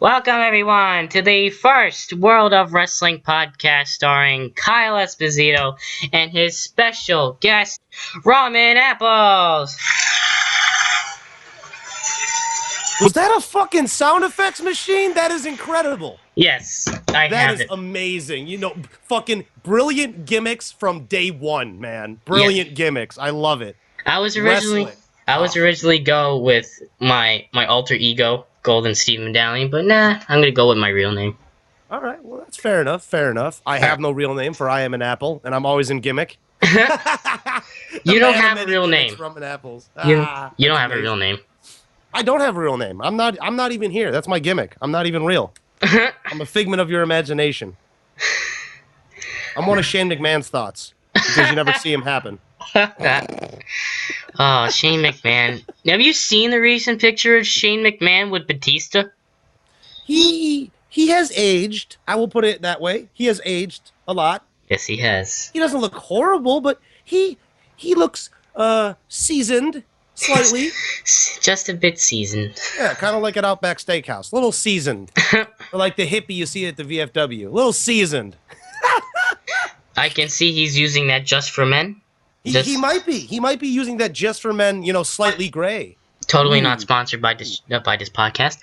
Welcome everyone to the first World of Wrestling podcast starring Kyle Esposito and his special guest, Rumandapples. Was that a fucking sound effects machine? That is incredible. Yes, I That have is it. amazing. You know, fucking brilliant gimmicks from day one, man. Brilliant gimmicks. I love it. I was originally go with my alter ego, Golden Steve Medallion, but nah, I'm gonna go with my real name. All right, well that's fair enough. Fair enough. I have no real name, for I am an apple, and I'm always in gimmick. You don't have a real name. Rumandapples. You don't have a real name. I don't have a real name. I'm not even here. That's my gimmick. I'm not even real. I'm a figment of your imagination. I'm one of Shane McMahon's thoughts because you never see him happen. Oh, Shane McMahon. Have you seen the recent picture of Shane McMahon with Batista? He has aged. I will put it that way. He has aged a lot. Yes, he has. He doesn't look horrible, but he looks seasoned slightly. Just a bit seasoned. Yeah, kind of like at Outback Steakhouse. A little seasoned. Or like the hippie you see at the VFW. A little seasoned. I can see he's using that just for men. He might be. He might be using that just for men, you know, slightly gray. Totally not sponsored by this podcast.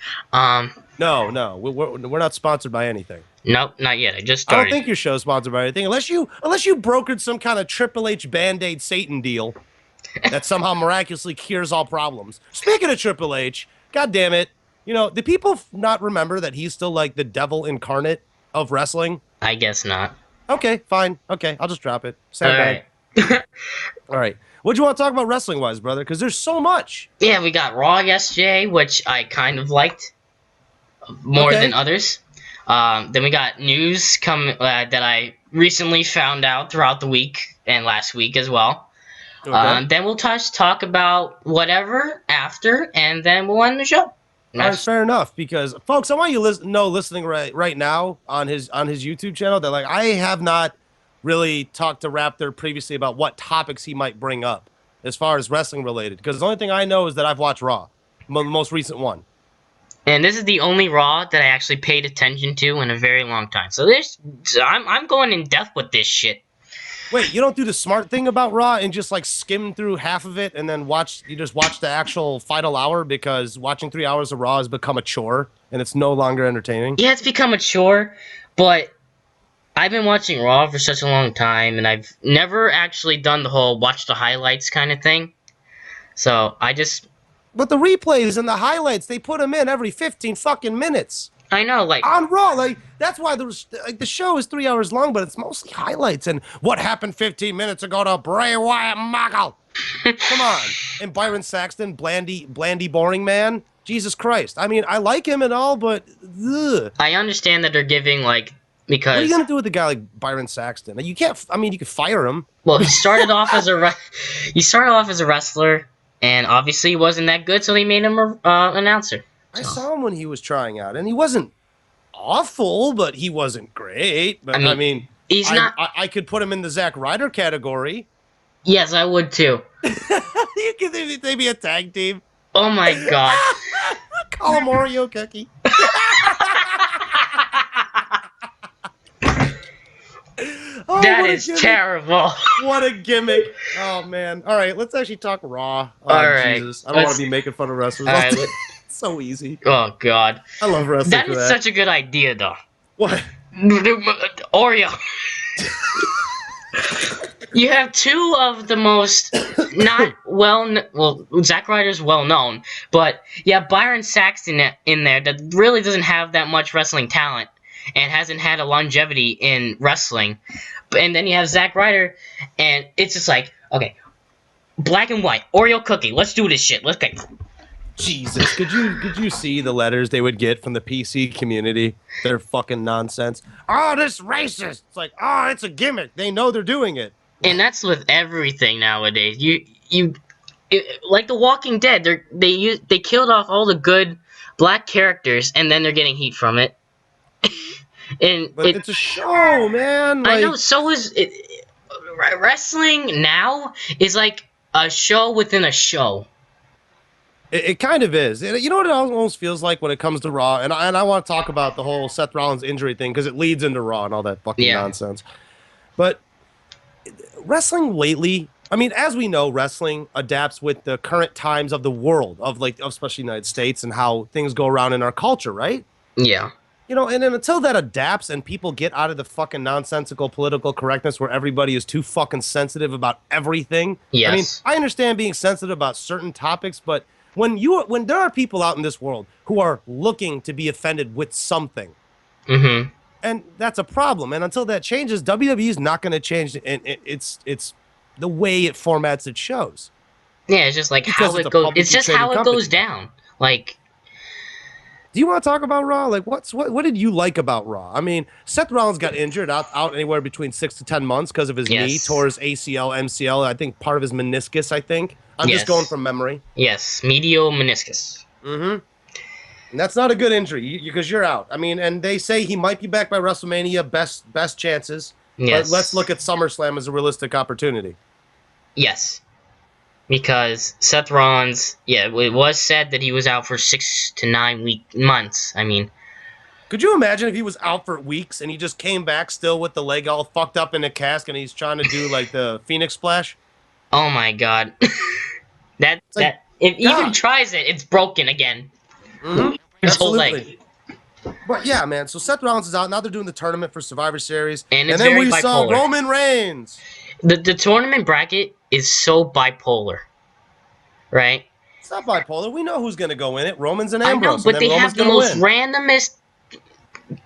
No, we're not sponsored by anything. Nope, not yet. I just started. I don't think your show's sponsored by anything, unless you brokered some kind of Triple H Band-Aid Satan deal that somehow miraculously cures all problems. Speaking of Triple H, God damn it, you know, do people not remember that he's still like the devil incarnate of wrestling? I guess not. Okay, fine. Okay, I'll just drop it. Sound bad. All right. What do you want to talk about wrestling-wise, brother? Because there's so much. Yeah, we got Raw yesterday, which I kind of liked more than others. Then we got news that I recently found out throughout the week and last week as well. Okay. Then we'll talk about whatever after, and then we'll end the show. All right, fair enough. Because folks, I want you listening right now on his YouTube channel that like I have not really talked to Raptor previously about what topics he might bring up as far as wrestling related. Because the only thing I know is that I've watched Raw, the most recent one. And this is the only Raw that I actually paid attention to in a very long time. So I'm going in depth with this shit. Wait, you don't do the smart thing about Raw and just like skim through half of it and then just watch the actual final hour, because watching 3 hours of Raw has become a chore and it's no longer entertaining? Yeah, it's become a chore, but I've been watching Raw for such a long time and I've never actually done the whole watch the highlights kind of thing. So I just... But the replays and the highlights, they put them in every 15 fucking minutes. I know, like... On Raw, like, that's why the show is 3 hours long, but it's mostly highlights and what happened 15 minutes ago to Bray Wyatt Muggle. Come on. And Byron Saxton, Blandy boring man. Jesus Christ. I mean, I like him and all, but... Ugh. I understand that they're giving, like... Because... What are you going to do with a guy like Byron Saxton? You can't... I mean, you could fire him. Well, he started off as a wrestler, and obviously he wasn't that good, so they made him an announcer. I saw him when he was trying out, and he wasn't awful, but he wasn't great. But I mean he's not. I could put him in the Zack Ryder category. Yes, I would too. You could maybe a tag team. Oh my god! Call him Oreo Cookie. Oh, that is terrible. What a gimmick. Oh, man. All right, let's actually talk Raw. Oh, all right. Jesus. I don't want to be making fun of wrestlers. All right, it's so easy. Oh, God. I love wrestling. That is such a good idea, though. What? Oreo. You have two of the most not well, Zack Ryder's well known, but you have Byron Saxton in there that really doesn't have that much wrestling talent and hasn't had a longevity in wrestling. And then you have Zack Ryder, and it's just like, okay, black and white, Oreo cookie, let's do this shit. Let's go. Jesus, could you see the letters they would get from the PC community? They're fucking nonsense. Oh, this racist. It's like, oh, it's a gimmick. They know they're doing it. And that's with everything nowadays. Like The Walking Dead, they killed off all the good black characters, and then they're getting heat from it. But it's a show, man. I know. So is it. Wrestling now is like a show within a show. It kind of is. You know what it almost feels like when it comes to Raw, and I want to talk about the whole Seth Rollins injury thing because it leads into Raw and all that fucking Yeah. nonsense. But wrestling lately, I mean, as we know, wrestling adapts with the current times of the world, of like, especially the United States, and how things go around in our culture, right? Yeah. You know, and then until that adapts and people get out of the fucking nonsensical political correctness where everybody is too fucking sensitive about everything. I mean, Yes. I understand being sensitive about certain topics, but when there are people out in this world who are looking to be offended with something, Mm-hmm. and that's a problem. And until that changes, WWE is not going to change, and it's the way it formats its shows Yeah, it's just like because how it's it a goes. It's publicly just traded how it goes company. down. Like, Do you want to talk about Raw? Like, what did you like about Raw? I mean, Seth Rollins got injured out anywhere between 6 to 10 months because of his knee, yes. tore his ACL, MCL, I think part of his meniscus. I think I'm just going Yes. from memory. Yes. Medial meniscus. Mm-hmm. And that's not a good injury because you're out. I mean, and they say he might be back by WrestleMania, best chances. But let's Yes. look at SummerSlam as a realistic opportunity. Yes. Because Seth Rollins, yeah, it was said that he was out for 6 to 9 months. I mean, Could you imagine if he was out for weeks and he just came back still with the leg all fucked up in a cast and he's trying to do like the Phoenix Splash? oh my god. that It's like, that if even God. tries it, it's broken again. Mm-hmm. His whole Absolutely. leg. But yeah, man. So Seth Rollins is out. Now they're doing the tournament for Survivor Series. And And it's then very we saw bipolar. Roman Reigns. The tournament bracket is so bipolar. Right? It's not bipolar. We know who's going to go in it. Roman's and I know, Ambrose. And but then they Roman's have the going to most win. randomest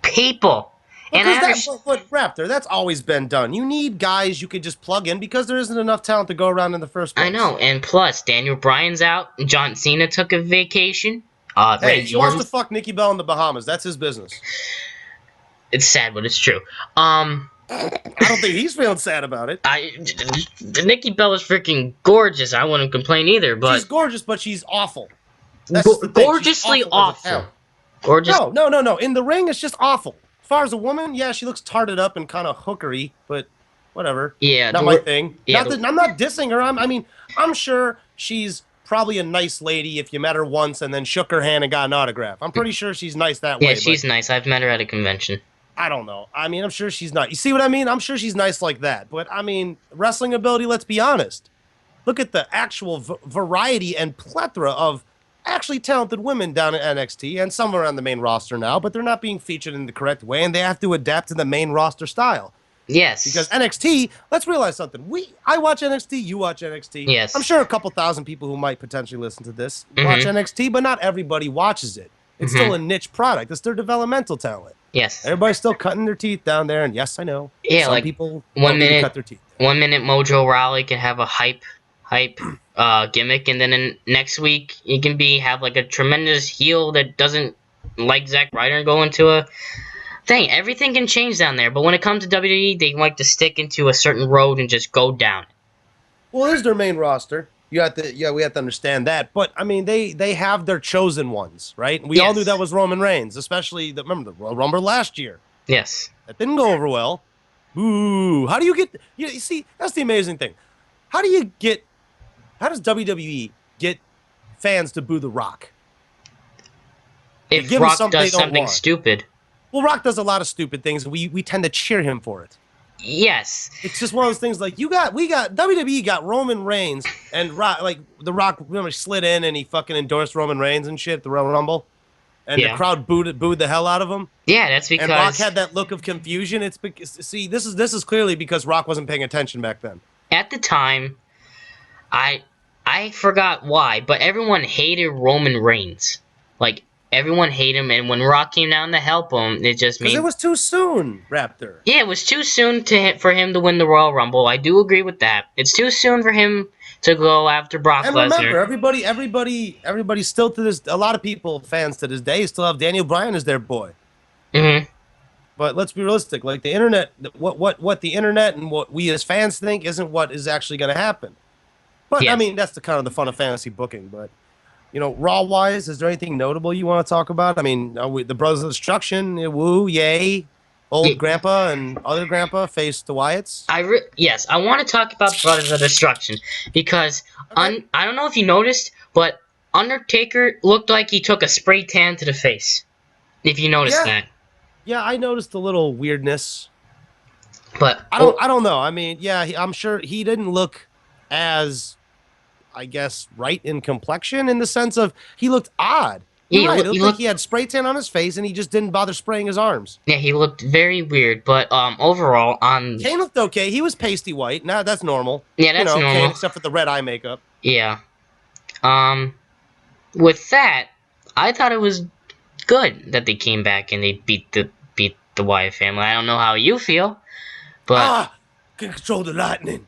people. And I Because understand. but Raptor, that's always been done. You need guys you could just plug in because there isn't enough talent to go around in the first place. I know, and plus Daniel Bryan's out. John Cena took a vacation. Hey, Randy he wants Orton. to fuck Nikki Bell in the Bahamas. That's his business. It's sad, but it's true. I don't think he's feeling sad about it. Nikki Bell is freaking gorgeous. I wouldn't complain either, but She's gorgeous, but she's awful. That's just the thing. She's gorgeously awful. As a awful. talent. Gorgeous. No. In the ring, it's just awful. As far as a woman, yeah, she looks tarted up and kind of hookery, but whatever. Yeah, Not my thing. yeah, I'm not dissing her. I mean, I'm sure she's probably a nice lady if you met her once and then shook her hand and got an autograph. I'm pretty sure she's nice that way. Yeah, she's nice. I've met her at a convention. I don't know. I mean, I'm sure she's not. You see what I mean? I'm sure she's nice like that. But I mean, wrestling ability, let's be honest. Look at the actual variety and plethora of actually talented women down at NXT, and some are on the main roster now, but they're not being featured in the correct way, and they have to adapt to the main roster style. Yes. Because NXT, let's realize something. I watch NXT, you watch NXT. Yes. I'm sure a couple thousand people who might potentially listen to this watch NXT, but not everybody watches it. It's still a niche product. It's their developmental talent. Yes. Everybody's still cutting their teeth down there, and yes, I know. Yeah, some like people one don't need to minute, cut their teeth. 1 minute Mojo Rawley can have a hype gimmick, and then next week he can have like a tremendous heel that doesn't like Zack Ryder and go into a thing. Everything can change down there, but when it comes to WWE, they like to stick into a certain road and just go down. Well, there's their main roster. We have to understand that. But I mean, they have their chosen ones, right? And we all Yes. knew that was Roman Reigns, especially remember the Royal Rumble last year. Yes. That didn't go over well. Ooh, how do you get? You see, that's the amazing thing. How does WWE get fans to boo The Rock? If give 'em Rock something they does don't something want. stupid. Well, Rock does a lot of stupid things, and we tend to cheer him for it. Yes. It's just one of those things like WWE got Roman Reigns and Rock, like The Rock remember slid in and he fucking endorsed Roman Reigns and shit, the Royal Rumble. And the crowd booed the hell out of him. Yeah, that's because And Rock had that look of confusion. It's because see, this is clearly because Rock wasn't paying attention back then. at the time, I forgot why, but everyone hated Roman Reigns. Like everyone hated him, and when Rock came down to help him, it just Because made it was too soon, Raptor. yeah, it was too soon for him to win the Royal Rumble. I do agree with that. It's too soon for him to go after Brock And Lesnar. remember, everybody still to this, a lot of people, fans to this day, still have Daniel Bryan as their boy. Mm-hmm. But let's be realistic. Like the internet, what the internet and what we as fans think isn't what is actually going to happen. But I Yes. mean, that's the kind of the fun of fantasy booking. But you know, Raw wise, is there anything notable you want to talk about? I mean, the Brothers of Destruction, woo, yay, old grandpa and other grandpa faced the Wyatts. Yes, I want to talk about Brothers of Destruction because I don't know if you noticed, but Undertaker looked like he took a spray tan to the face. If you noticed Yeah, that. yeah, I noticed a little weirdness. But I don't know. I mean, yeah, I'm sure he didn't look as, I guess, right in complexion in the sense of he looked odd. yeah, You're right. It he looked like he looked had spray tan on his face and he just didn't bother spraying his arms. yeah, he looked very weird. But overall on Kane looked okay. He was pasty white. Nah, that's normal. yeah, You that's know, Kane, normal. except for the red eye makeup. Yeah. Um with that, I thought it was good that they came back and they beat the Wyatt family. I don't know how you feel, but Ah, can control the lightning.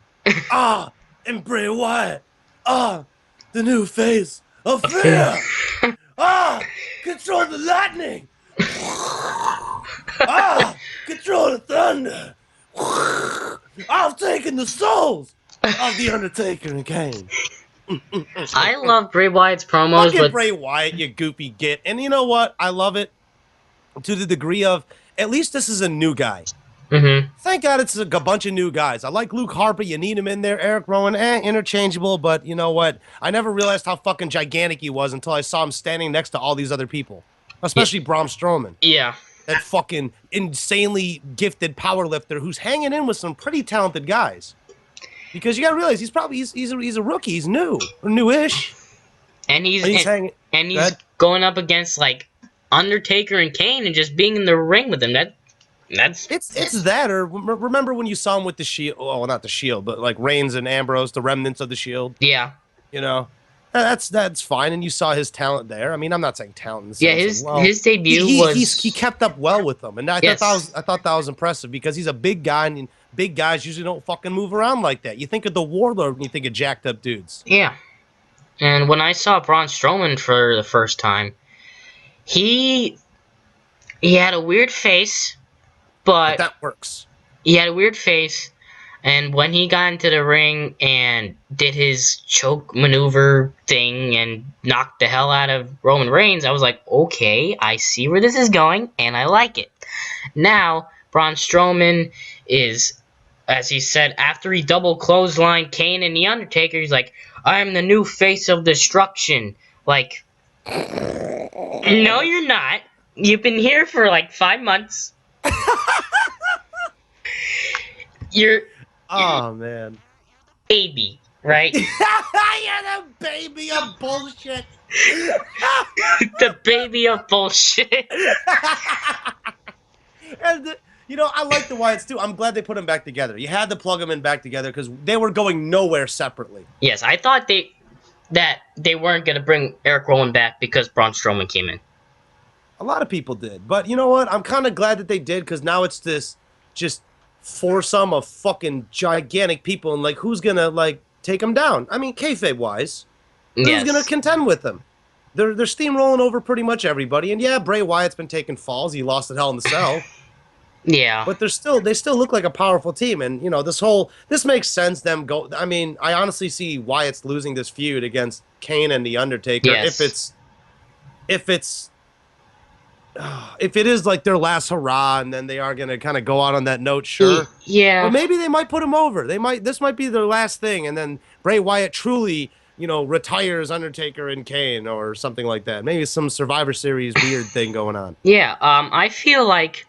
Ah, and Bray Wyatt. Ah, the new face of a fear. fear. Ah, control the lightning. Ah, control the thunder. I've taken the souls of the Undertaker and Kane. I love Bray Wyatt's promos, Fucking but Bray Wyatt, you goofy git. And you know what? I love it to the degree of at least this is a new guy. mhm. Thank God it's a bunch of new guys. I like Luke Harper. You need him in there. Eric Rowan, interchangeable. But you know what? I never realized how fucking gigantic he was until I saw him standing next to all these other people, especially Braun Strowman, Yeah. that fucking insanely gifted power lifter who's hanging in with some pretty talented guys. Because you gotta realize he's a rookie. He's new or newish. And he's And he's hanging. and Go he's ahead. going up against like Undertaker and Kane and just being in the ring with them. That's It's that, or remember when you saw him with the Shield? Oh, not the Shield, but like Reigns and Ambrose, the remnants of the Shield. yeah. You know, that's fine, and you saw his talent there. I mean, I'm not saying talent in the Yeah, sense of well, his debut was he kept up well with them, and yes. I thought that was impressive because he's a big guy, and big guys usually don't fucking move around like that. You think of the Warlord, and you think of jacked up dudes. Yeah. And when I saw Braun Strowman for the first time, he he had a weird face, But but that works. he had a weird face. And when he got into the ring and did his choke maneuver thing and knocked the hell out of Roman Reigns, I was like, okay, I see where this is going, and I like it. Now, Braun Strowman is, as he said, after he double clotheslined Kane and The Undertaker, he's like, I'm the new face of destruction. Like, no, you're not. You've been here for like 5 months. You're Oh man, baby, right? you're the baby of bullshit. The baby of bullshit. And you know, I like the Wyatts too. I'm glad they put them back together. You had to plug them in back together because they were going nowhere separately. Yes, I thought they weren't gonna bring Eric Rowan back because Braun Strowman came in. A lot of people did, but you know what? I'm kind of glad that they did because now it's this just foursome of fucking gigantic people, and like who's gonna like take them down? I mean, kayfabe wise, who's gonna Yes. contend with them? They're steamrolling over pretty much everybody, and yeah, Bray Wyatt's been taking falls. He lost at Hell in the Cell. Yeah. But they still look like a powerful team, and you know this makes sense. Them go. I mean, I honestly see Wyatt's losing this feud against Kane and the Undertaker Yes. if it's if it is like their last hurrah, and then they are gonna kind of go out on that note, sure. Or Yeah. maybe they might put him over. This might be their last thing, and then Bray Wyatt truly retires Undertaker and Kane or something like that. Maybe some Survivor Series weird thing going on. Yeah. I feel like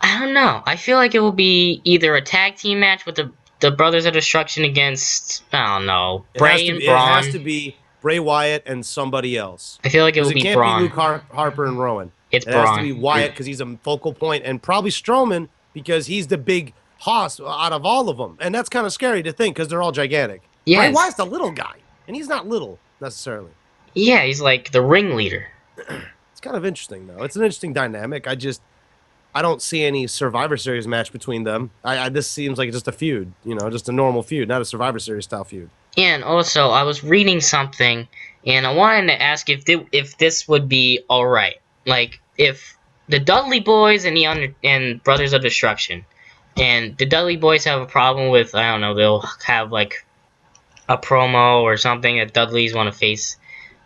I don't know. I feel like it will be either a tag team match with the Brothers of Destruction against I don't know Bray and It has to Braun. be Bray Wyatt and somebody else. I feel like it Because will it be can't be Braun. Luke Harper and Rowan. It's It has to be Braun. Wyatt because he's a focal point, and probably Strowman because he's the big hoss out of all of them. And that's kind of scary to think because they're all gigantic. Bray Yes. Wyatt's a little guy, and he's not little necessarily. Yeah, he's like the ringleader. It's kind of interesting though. It's an interesting dynamic. I don't see any Survivor Series match between them. This seems like just a feud, just a normal feud, not a Survivor Series style feud. And also, I was reading something, and I wanted to ask if this would be all right. Like, if the Dudley Boys and and Brothers of Destruction, and the Dudley Boys have a problem with, I don't know, they'll have like a promo or something that Dudleys want to face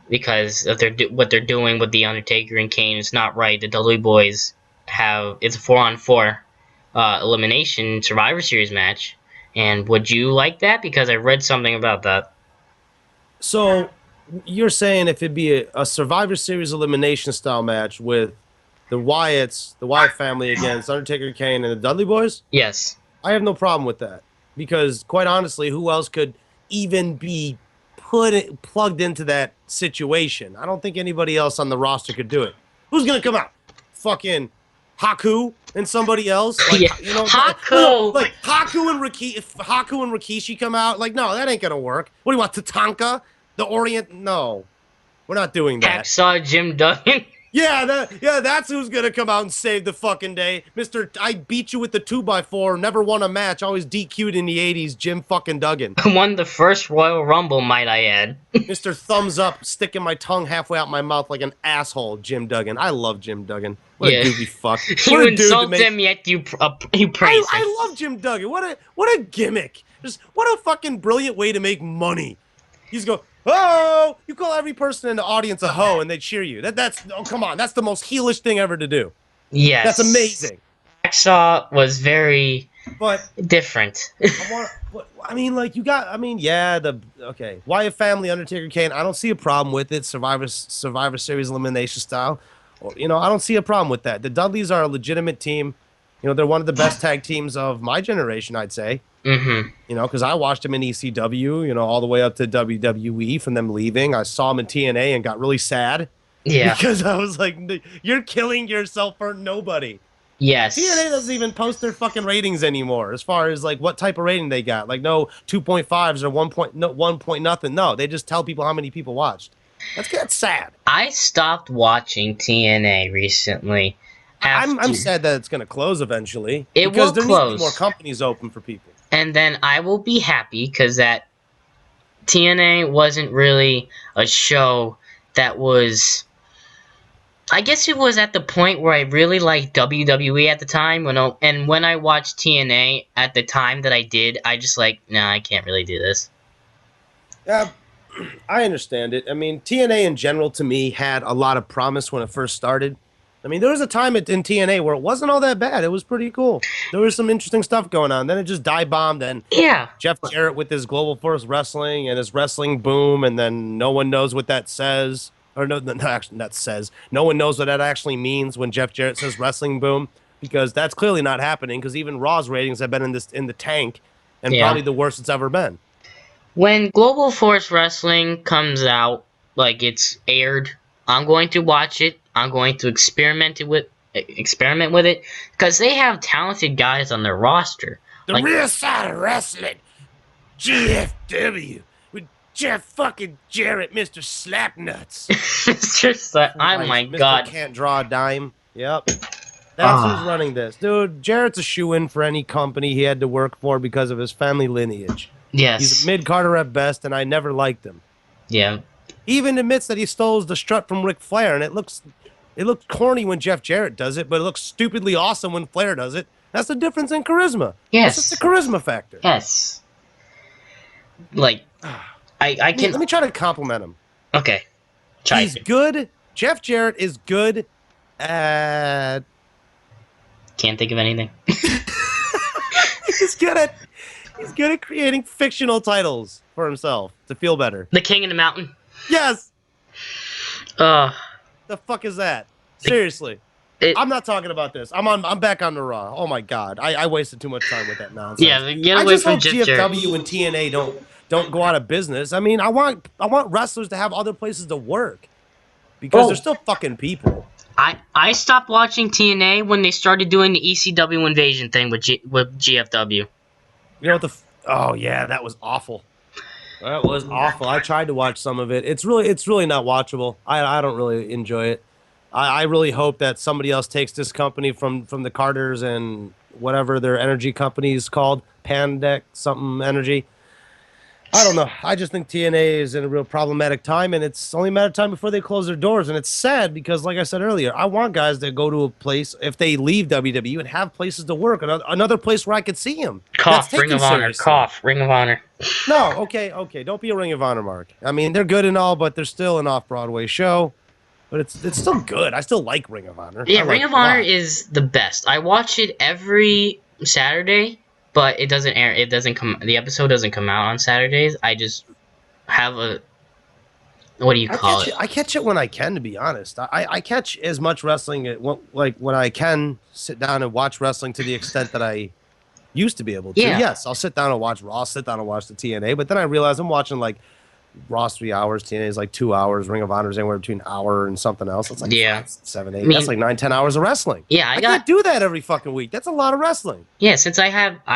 because of what they're doing with the Undertaker and Kane is not right. The Dudley Boys it's a 4-on-4 elimination Survivor Series match. And would you like that? Because I read something about that. So you're saying if it'd be a Survivor Series elimination style match with the Wyatt family against Undertaker, Kane, and the Dudley Boys, Yes. I have no problem with that because, quite honestly, who else could even be plugged into that situation? I don't think anybody else on the roster could do it. Who's gonna come out? Fucking Haku and somebody else, like Yeah. no, Haku. like Haku and if Haku and Rikishi come out, like no, that ain't gonna work. What do you want, Tatanka, the Orient? No, we're not doing that. Hacksaw Jim Duggan. Yeah, that's who's gonna come out and save the fucking day. Mr. I beat you with the 2x4, never won a match, always DQ'd in the 80s, Jim fucking Duggan. Won the first Royal Rumble, might I add. Mr. Thumbs Up, sticking my tongue halfway out my mouth like an asshole, Jim Duggan. I love Jim Duggan. What a goofy fuck. What You a dude insult to make... him, yet you praise him. I love Jim Duggan. What a gimmick. Just what a fucking brilliant way to make money. He's go, oh, you call every person in the audience a hoe and they cheer you. That's oh come on, that's the most heelish thing ever to do. Yes. That's amazing. Hacksaw was very different. I mean, like you got. I mean, yeah. Okay. Wyatt family, Undertaker, Kane. I don't see a problem with it. Survivor Series elimination style. You know, I don't see a problem with that. The Dudleys are a legitimate team. You know, they're one of the best tag teams of my generation, I'd say. Mm-hmm. You know, because I watched them in ECW. You know, all the way up to WWE from them leaving. I saw them in TNA and got really sad. Yeah. Because I was like, you're killing yourself for nobody. Yes. TNA doesn't even post their fucking ratings anymore as far as like what type of rating they got. Like no 2.5s or 1 point nothing. No, they just tell people how many people watched. That's sad. I stopped watching TNA recently. I'm sad that it's going to close eventually. It because will there close. need to be more companies open for people. And then I will be happy because that TNA wasn't really a show that was... I guess it was at the point where I really liked WWE at the time. When I watched TNA at the time that I did, I just like, nah, I can't really do this. Yeah, I understand it. I mean, TNA in general to me had a lot of promise when it first started. I mean, there was a time in TNA where it wasn't all that bad. It was pretty cool. There was some interesting stuff going on. Then it just dive-bombed, and yeah, Jeff Jarrett with his Global Force Wrestling and his wrestling boom, and then no one knows what that says. Or no, actually, that says. No one knows what that actually means when Jeff Jarrett says wrestling boom, because that's clearly not happening, because even Raw's ratings have been in the tank, and probably the worst it's ever been. When Global Force Wrestling comes out, like it's aired, I'm going to watch it. I'm going to experiment with it because they have talented guys on their roster. The real side of wrestling, GFW, with Jeff fucking Jarrett, Mr. Slapnuts. Mr. Slap. Oh my God. Mr. Can't draw a dime. Yep. That's who's running this. Dude, Jarrett's a shoo-in for any company he had to work for because of his family lineage. Yes. He's a mid-carder at best, and I never liked him. Yeah. He even admits that he stole the strut from Ric Flair, and it looks corny when Jeff Jarrett does it, but it looks stupidly awesome when Flair does it. That's the difference in charisma. Yes. That's just the charisma factor. Yes. Like, I can... Let me try to compliment him. Okay. He's good. Jeff Jarrett is good at... Can't think of anything. He's good at creating fictional titles for himself to feel better. The King in the Mountain. Yes. The fuck is that? Seriously. I'm not talking about this. I'm back on the Raw. Oh my God. I wasted too much time with that nonsense. Yeah, get away from Jeff Jarrett. I just hope GFW and TNA don't go out of business. I mean, I want wrestlers to have other places to work because they're still fucking people. I stopped watching TNA when they started doing the ECW invasion thing with GFW. You know what oh yeah, that was awful. That was awful. I tried to watch some of it. It's really not watchable. I don't really enjoy it. I really hope that somebody else takes this company from the Carters and whatever their energy company is called, Pandec something energy. I don't know. I just think TNA is in a real problematic time, and it's only a matter of time before they close their doors. And it's sad because, like I said earlier, I want guys that go to a place, if they leave WWE, and have places to work, another place where I could see them. Cough, Ring of Honor. Cough, Ring of Honor. No, okay. Don't be a Ring of Honor mark. I mean, they're good and all, but they're still an off-Broadway show. But it's still good. I still like Ring of Honor. Yeah, Ring of Honor is the best. I watch it every Saturday. But it doesn't air. The episode doesn't come out on Saturdays. I just have what do you call it? I catch it when I can, to be honest. I catch as much wrestling like when I can sit down and watch wrestling to the extent that I used to be able to. Yeah. Yes, I'll sit down and watch Raw, sit down and watch the TNA, but then I realize I'm watching like Raw's 3 hours, TNA is like 2 hours, Ring of Honor is anywhere between an hour and something else. It's like Yeah. 5, 7, 8. I mean, That's like 9, 10 hours of wrestling. Yeah, I can't do that every fucking week. That's a lot of wrestling. Yeah, since I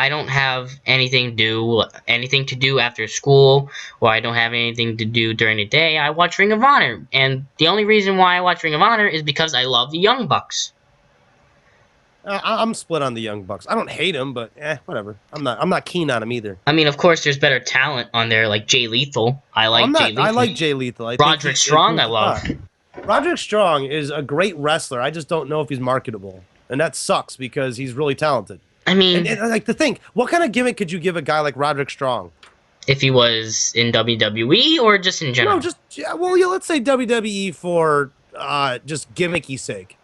don't have anything to do after school, or I don't have anything to do during the day, I watch Ring of Honor. And the only reason why I watch Ring of Honor is because I love the Young Bucks. I'm split on the Young Bucks. I don't hate them, but whatever. I'm not keen on them either. I mean, of course, there's better talent on there, like Jay Lethal. I like Jay Lethal. I like Jay Lethal. I Roderick think Strong, I love. Roderick Strong is a great wrestler. I just don't know if he's marketable, and that sucks because he's really talented. I mean, and like to think, what kind of gimmick could you give a guy like Roderick Strong? If he was in WWE or just in general? No, let's say WWE for just gimmicky sake.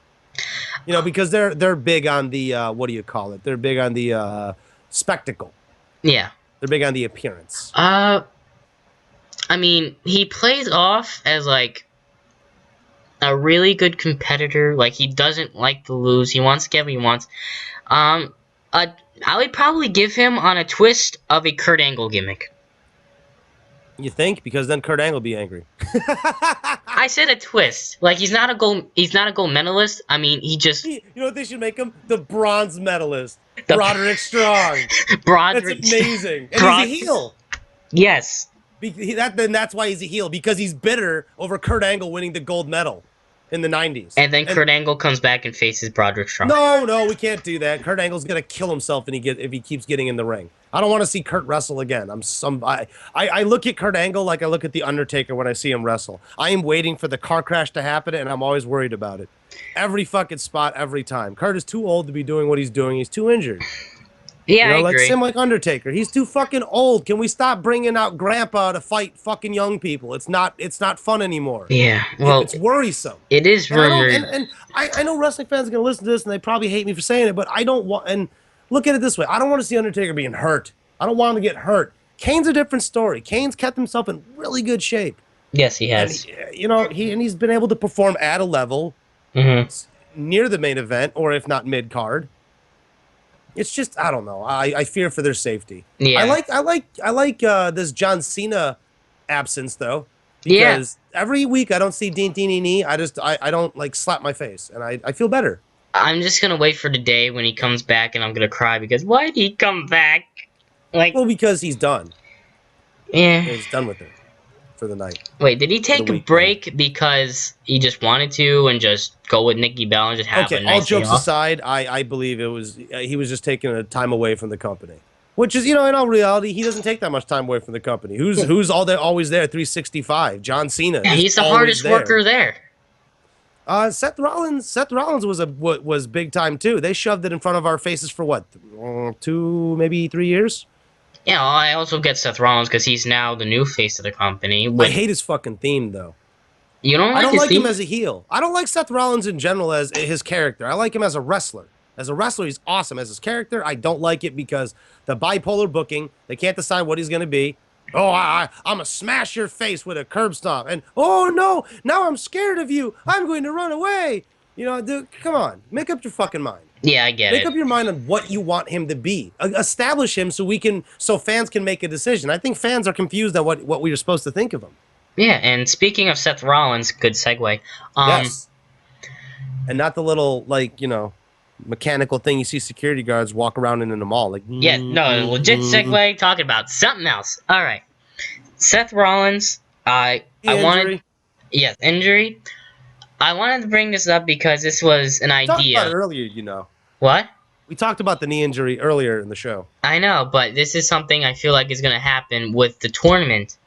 You know, because they're big on the what do you call it? They're big on the spectacle. Yeah. They're big on the appearance. I mean, he plays off as like a really good competitor. Like, he doesn't like to lose. He wants to get what he wants. I would probably give him on a twist of a Kurt Angle gimmick. You think? Because then Kurt Angle will be angry. I said a twist. Like, he's not a gold medalist. I mean, he just... You know what they should make him? The bronze medalist. Roderick Strong. Broderick. That's amazing. And he's a heel. Yes. Then that's why he's a heel, because he's bitter over Kurt Angle winning the gold medal in the 90s. And then Kurt Angle comes back and faces Broderick Strong. No, we can't do that. Kurt Angle's gonna kill himself if he keeps getting in the ring. I don't want to see Kurt wrestle again. I look at Kurt Angle like I look at the Undertaker when I see him wrestle. I am waiting for the car crash to happen, and I'm always worried about it. Every fucking spot, every time. Kurt is too old to be doing what he's doing. He's too injured. Yeah, I agree. agree. Like Undertaker. He's too fucking old. Can we stop bringing out Grandpa to fight fucking young people? It's not fun anymore. Yeah, well, it's worrisome. It is rumored. And I know wrestling fans are gonna listen to this and they probably hate me for saying it, but I don't want. And look at it this way: I don't want to see Undertaker being hurt. I don't want him to get hurt. Kane's a different story. Kane's kept himself in really good shape. Yes, he has. And, he's been able to perform at a level near the main event, or if not mid card. It's just, I don't know. I fear for their safety. Yeah. I like this John Cena absence though, because every week I don't see Dean I don't like slap my face, and I feel better. I'm just gonna wait for the day when he comes back, and I'm gonna cry because why did he come back? Like, well, because he's done. Yeah. He's done with it for the night. Wait, did he take a break because he just wanted to and just go with Nikki Bella and just have a nice all jokes day off? aside, I believe he was just taking a time away from the company. Which is, in all reality, he doesn't take that much time away from the company. Who's always there 365? John Cena. Yeah, he's the hardest worker there. Seth Rollins was big time too. They shoved it in front of our faces for what, 2, maybe 3 years? Yeah, well, I also get Seth Rollins because he's now the new face of the company. I hate his fucking theme though. You don't like I don't his like theme? him as a heel. I don't like Seth Rollins in general as his character. I like him as a wrestler. As a wrestler, he's awesome. As his character, I don't like it because the bipolar booking, they can't decide what he's going to be. Oh, I'm going to smash your face with a curb stomp. And, oh, no, now I'm scared of you. I'm going to run away. Dude, come on. Make up your fucking mind. Yeah, I get it. Make up your mind on what you want him to be. Establish him so fans can make a decision. I think fans are confused on what we are supposed to think of him. Yeah, and speaking of Seth Rollins, good segue. Yes. And not the little, mechanical thing you see security guards walk around in the mall. Legit segue, talking about something else. All right. Seth Rollins, injury. I wanted to bring this up because this was an idea. We talked about it earlier, What? We talked about the knee injury earlier in the show. I know, but this is something I feel like is going to happen with the tournament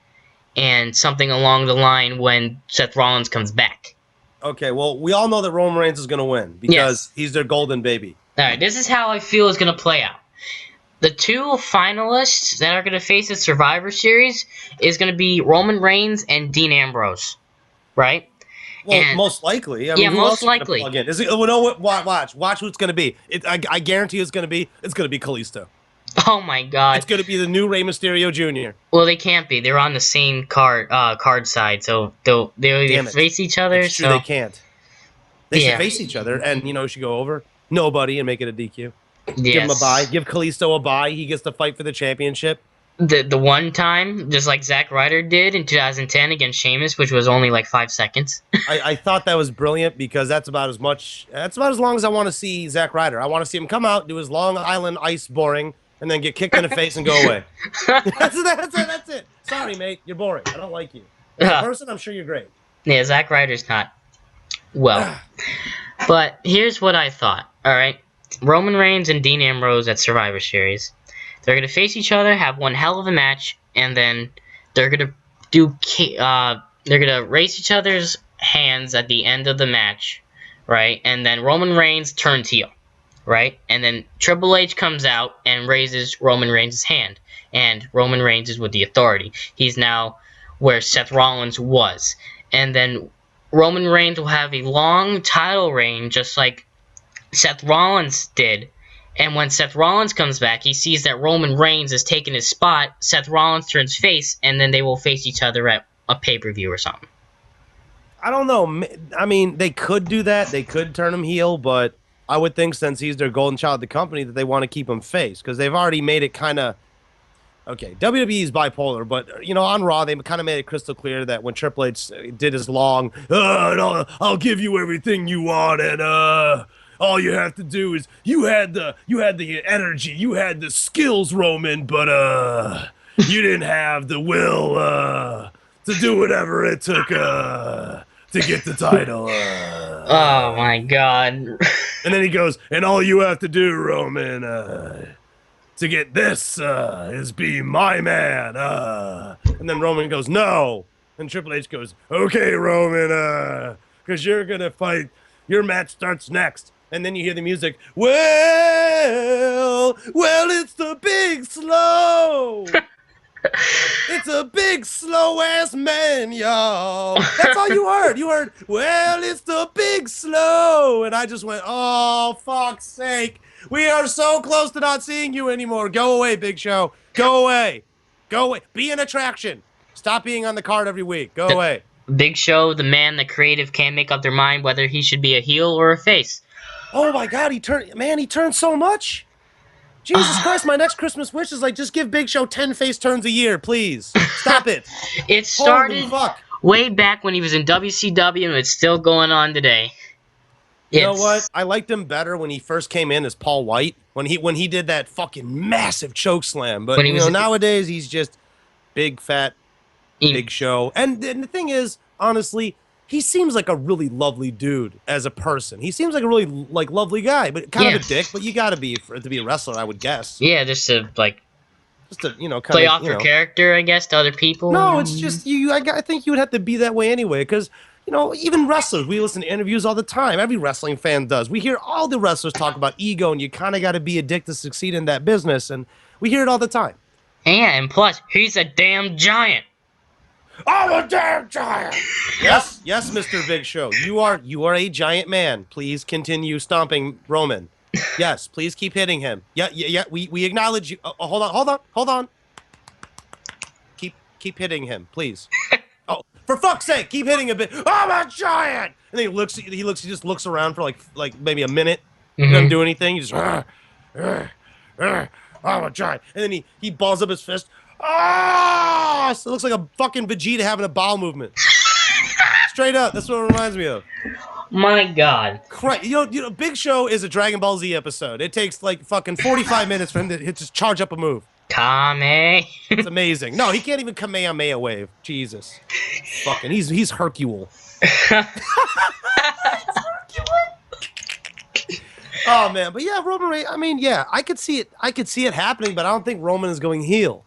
and something along the line when Seth Rollins comes back. Okay, well, we all know that Roman Reigns is going to win because he's their golden baby. All right, this is how I feel is going to play out. The 2 finalists that are going to face the Survivor Series is going to be Roman Reigns and Dean Ambrose, right? Well, most likely. I mean, most likely. Is it? Watch who it's going to be. I guarantee it's going to be Kalisto. Oh my God. It's going to be the new Rey Mysterio Jr. Well, they can't be. They're on the same card side, so they'll either Damn it. face each other. It's true. They So can't. They should yeah, face each other, and you know, should go over nobody and make it a DQ. Give him a bye. yes. Give Kalisto a bye. He gets to fight for the championship. The one time, just like Zack Ryder did in 2010 against Sheamus, which was only like 5 seconds. I thought that was brilliant because that's about as long as I want to see Zack Ryder. I want to see him come out, do his Long Island ice boring, and then get kicked in the face and go away. That's it. Sorry, mate. You're boring. I don't like you. As a person, I'm sure you're great. Yeah, Zack Ryder's not well. But here's what I thought. All right, Roman Reigns and Dean Ambrose at Survivor Series. They're gonna face each other, have one hell of a match, and then they're gonna they're gonna raise each other's hands at the end of the match, right? And then Roman Reigns turns heel, right? And then Triple H comes out and raises Roman Reigns' hand, and Roman Reigns is with the Authority. He's now where Seth Rollins was, and then Roman Reigns will have a long title reign, just like Seth Rollins did. And when Seth Rollins comes back, he sees that Roman Reigns is taking his spot. Seth Rollins turns face, and then they will face each other at a pay-per-view or something. I don't know. I mean, they could do that. They could turn him heel, but I would think since he's their golden child of the company that they want to keep him face because they've already made it kind of okay. WWE is bipolar, but you know, on Raw they kind of made it crystal clear that when Triple H did his long, I'll give you everything you want, and all you have to do is you had the energy, you had the skills, Roman, but you didn't have the will to do whatever it took to get the title. Oh my God. And then he goes, and all you have to do, Roman, to get this is be my man. And then Roman goes, no. And Triple H goes, okay, Roman, because you're going to fight. Your match starts next. And then you hear the music, well, it's the big slow. It's a big, slow-ass man, y'all. That's all you heard. You heard, well, it's the big slow. And I just went, oh, fuck's sake. We are so close to not seeing you anymore. Go away, Big Show. Go away. Go away. Be an attraction. Stop being on the card every week. Go away. Big Show, the man, the creative, can't make up their mind whether he should be a heel or a face. Oh, my God. He turned so much. Jesus Christ, my next Christmas wish is like, just give Big Show 10 face turns a year, please. Stop it. It started way back when he was in WCW, and it's still going on today. You know what? I liked him better when he first came in as Paul White, when he did that fucking massive choke slam. But you know, nowadays he's just big, fat, Big Show. And the thing is, honestly, he seems like a really lovely dude as a person. He seems like a really lovely guy, but kind of a dick. But you got to be to be a wrestler, I would guess. Yeah, just to you know, play off your character, I guess, to other people. No, it's just you. I think you would have to be that way anyway, because you know, even wrestlers, we listen to interviews all the time. Every wrestling fan does. We hear all the wrestlers talk about ego, and you kind of got to be a dick to succeed in that business, and we hear it all the time. Yeah, and plus, he's a damn giant. I'm a damn giant. Yes, Mr. Big Show. You are a giant man. Please continue stomping Roman. Yes, please keep hitting him. Yeah. We acknowledge you. Hold on. Keep hitting him, please. Oh, for fuck's sake, keep hitting a bit. I'm a giant. And then he just looks around for like maybe a minute. He doesn't do anything. He just I'm a giant. And then he balls up his fist. Ah! So it looks like a fucking Vegeta having a bowel movement. Straight up, that's what it reminds me of. My God. Christ. You know, Big Show is a Dragon Ball Z episode. It takes like fucking 45 minutes for him to just charge up a move. Kame. It's amazing. No, he can't even Kamehameha wave. Jesus. Fucking, he's Hercule. Oh man, but yeah, Roman Reigns. I mean, yeah, I could see it happening, but I don't think Roman is going heel.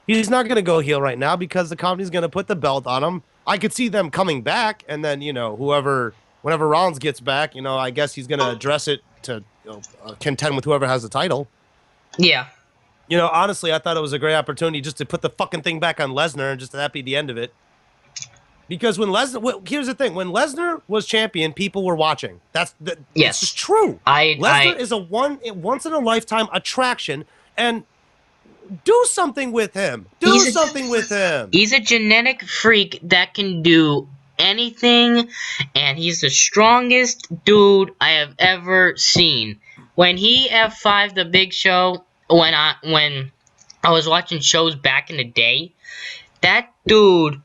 He's not going to go heel right now because the company's going to put the belt on him. I could see them coming back, and then you know, whenever Rollins gets back, you know, I guess he's going to address it to contend with whoever has the title. Yeah. You know, honestly, I thought it was a great opportunity just to put the fucking thing back on Lesnar and just that be the end of it. Because when here's the thing: when Lesnar was champion, people were watching. It's just true. Lesnar is a once in a lifetime attraction, and Do something with him. Do something with him. He's a genetic freak that can do anything, and he's the strongest dude I have ever seen. When he F5 the Big Show, when I was watching shows back in the day, that dude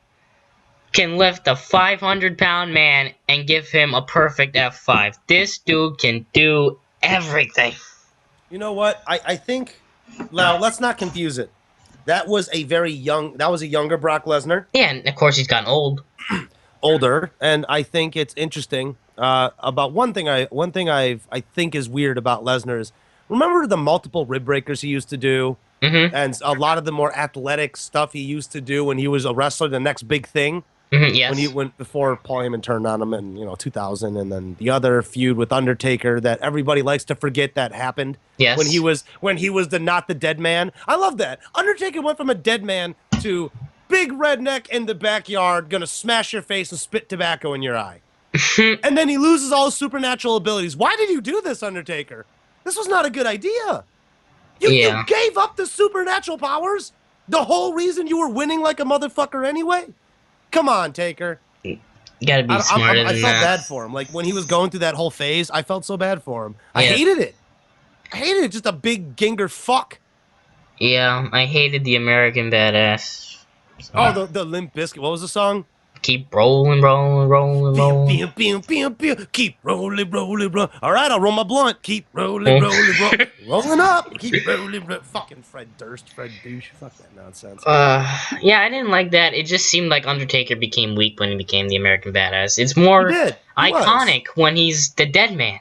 can lift a 500-pound man and give him a perfect F5. This dude can do everything. You know what? I think now let's not confuse it. That was a younger Brock Lesnar. Yeah, and of course he's gotten old. Older, and I think it's interesting about one thing I think is weird about Lesnar is, remember the multiple rib breakers he used to do, and a lot of the more athletic stuff he used to do when he was a wrestler, the next big thing. Yes. When he went before Paul Heyman turned on him in 2000, and then the other feud with Undertaker that everybody likes to forget that happened. Yes. When he was the not the dead man. I love that. Undertaker went from a dead man to big redneck in the backyard, gonna smash your face and spit tobacco in your eye. And then he loses all his supernatural abilities. Why did you do this, Undertaker? This was not a good idea. You gave up the supernatural powers? The whole reason you were winning like a motherfucker anyway? Come on, Taker. You gotta be smarter than that. I felt bad for him. Like, when he was going through that whole phase, I felt so bad for him. I hated it. Just a big ginger fuck. Yeah, I hated the American Badass. So. Oh, the Limp Bizkit. What was the song? Keep rolling, rolling, rolling, rolling. Keep rolling, rolling, rolling. All right, I'll roll my blunt. Keep rolling, rolling, rolling. Rolling up. Keep rolling, rolling. Fucking Fred Durst, Fred Douche. Fuck that nonsense. Yeah, I didn't like that. It just seemed like Undertaker became weak when he became the American Badass. It's more iconic when he's the dead man.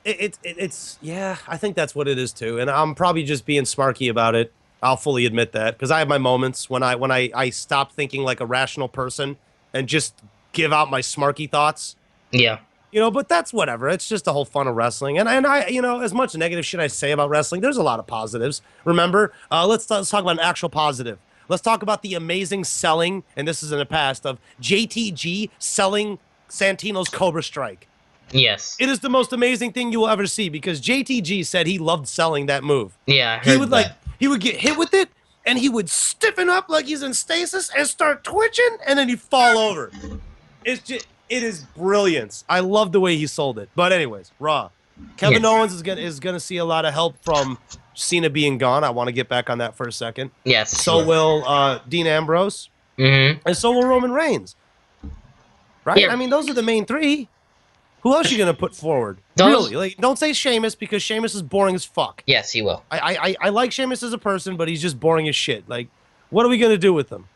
It's yeah, I think that's what it is too. And I'm probably just being smarky about it. I'll fully admit that, because I have my moments when I stop thinking like a rational person and just give out my smarky thoughts. Yeah. But that's whatever. It's just the whole fun of wrestling. And I, as much negative shit I say about wrestling, there's a lot of positives. Remember, let's talk about an actual positive. Let's talk about the amazing selling, and this is in the past, of JTG selling Santino's Cobra Strike. Yes. It is the most amazing thing you will ever see, because JTG said he loved selling that move. Yeah, I heard that. He would get hit with it, and he would stiffen up like he's in stasis and start twitching, and then he'd fall over. It is brilliance. I love the way he sold it. But anyways, Raw. Kevin Owens is gonna see a lot of help from Cena being gone. I want to get back on that for a second. Yes. So will Dean Ambrose. And so will Roman Reigns. Right? Yeah. I mean, those are the main three. Who else are you gonna put forward? Really? Like, don't say Sheamus, because Sheamus is boring as fuck. Yes, he will. I like Sheamus as a person, but he's just boring as shit. Like, what are we gonna do with him?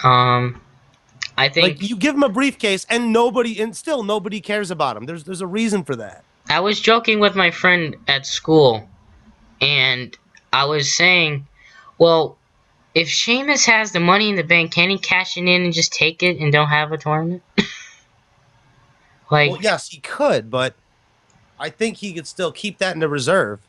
I think, like, you give him a briefcase and still nobody cares about him. There's a reason for that. I was joking with my friend at school, and I was saying, well, if Sheamus has the money in the bank, can he cash it in and just take it and don't have a tournament? Well, yes, he could, but I think he could still keep that in the reserve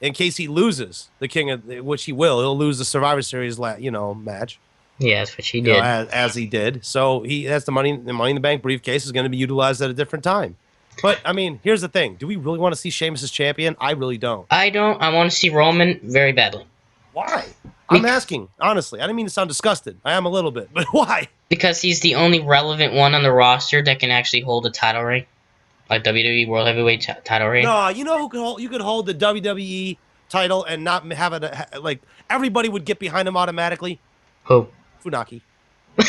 in case he loses the King of, which he will. He'll lose the Survivor Series, match. Yeah, that's what he did. As he did. So he has the money in the bank briefcase is going to be utilized at a different time. But I mean, here's the thing: do we really want to see Sheamus as champion? I really don't. I don't. I want to see Roman very badly. Why? I'm asking honestly. I didn't mean to sound disgusted. I am a little bit, but why? Because he's the only relevant one on the roster that can actually hold a title ring, like WWE World Heavyweight title ring. No, you know who could hold? You could hold the WWE title and not have it like everybody would get behind him automatically. Who? Funaki. Bring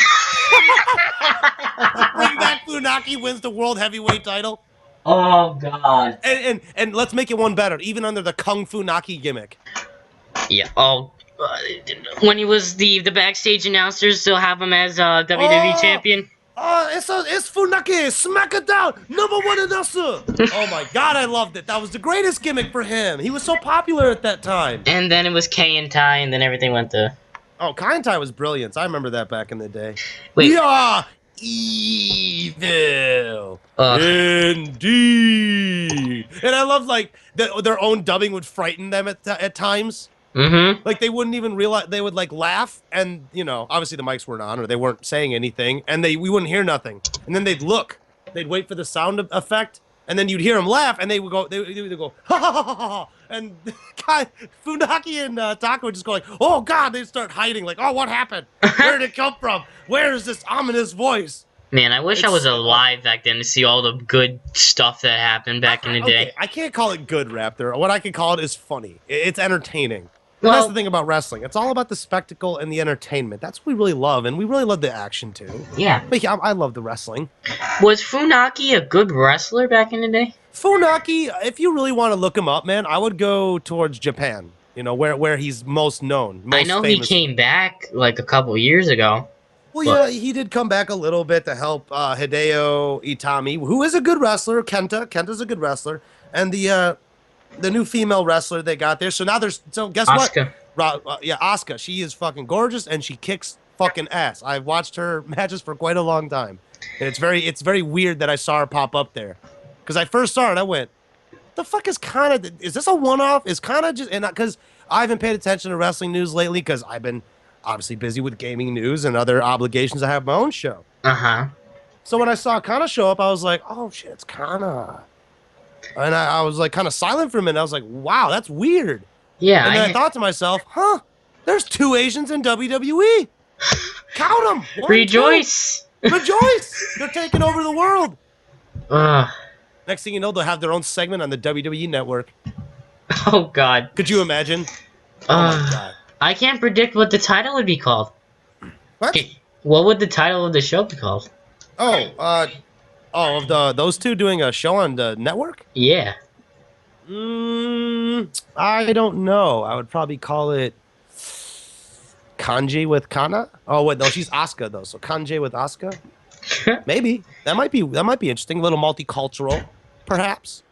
back Funaki, wins the World Heavyweight title. Oh God. And let's make it one better, even under the Kung Funaki gimmick. Yeah. Oh. When he was the backstage announcers, still have him as WWE champion. It's Funaki, smack it down, #1 announcer. Oh my God, I loved it. That was the greatest gimmick for him. He was so popular at that time. And then it was Kay and Ty, and then everything went to. Oh, Kai and Ty was brilliant. I remember that back in the day. Wait. We are evil. Indeed. And I love, like, their own dubbing would frighten them at times. Like, they wouldn't even realize, they would, like, laugh, and, obviously the mics weren't on, or they weren't saying anything, and we wouldn't hear nothing. And then they'd look. They'd wait for the sound effect, And then you'd hear him laugh, and they would go, they would go, ha ha ha ha ha. And guy, Funaki and Taka would just go like, oh God, they'd start hiding, like, oh, what happened? Where did it come from? Where is this ominous voice? Man, I wish I was alive back then to see all the good stuff that happened back in the day. Okay, I can't call it good, Raptor. What I can call it is funny. It's entertaining. And Well, that's the thing about wrestling. It's all about the spectacle and the entertainment. That's what we really love, and we really love the action too. yeah. But yeah, I love the wrestling. Was Funaki a good wrestler back in the day? Funaki, if you really want to look him up, man, I would go towards Japan. You know, where he's most known. Most I know he famous. came back like a couple years ago. Well, but- yeah, he did come back a little bit to help Hideo Itami, who is a good wrestler. Kenta's a good wrestler, and the new female wrestler they got there. So now there's guess Asuka. what? Yeah, Asuka. She is fucking gorgeous, and she kicks fucking ass. I've watched her matches for quite a long time, and it's very weird that I saw her pop up there, because I first saw it, I went, the fuck is Kana? Is this a one-off? Is Kana just, and because I haven't paid attention to wrestling news lately, because I've been obviously busy with gaming news and other obligations. I have my own show. Uh-huh. So when I saw Kana show up, I was like, oh shit, it's Kana. And I was like kind of silent for a minute. I was like, wow, that's weird. Yeah. And then I thought to myself, huh, there's 2 Asians in WWE. Count them. Rejoice. Rejoice. They're taking over the world. Ugh. Next thing you know, they'll have their own segment on the WWE network. Oh God. Could you imagine? Oh my God. I can't predict what the title would be called. What? What would the title of the show be called? Of those two doing a show on the network? Yeah. I don't know. I would probably call it Kanji with Kana. Oh wait, no, she's Asuka though. So Kanji with Asuka. Maybe that might be interesting. A little multicultural, perhaps.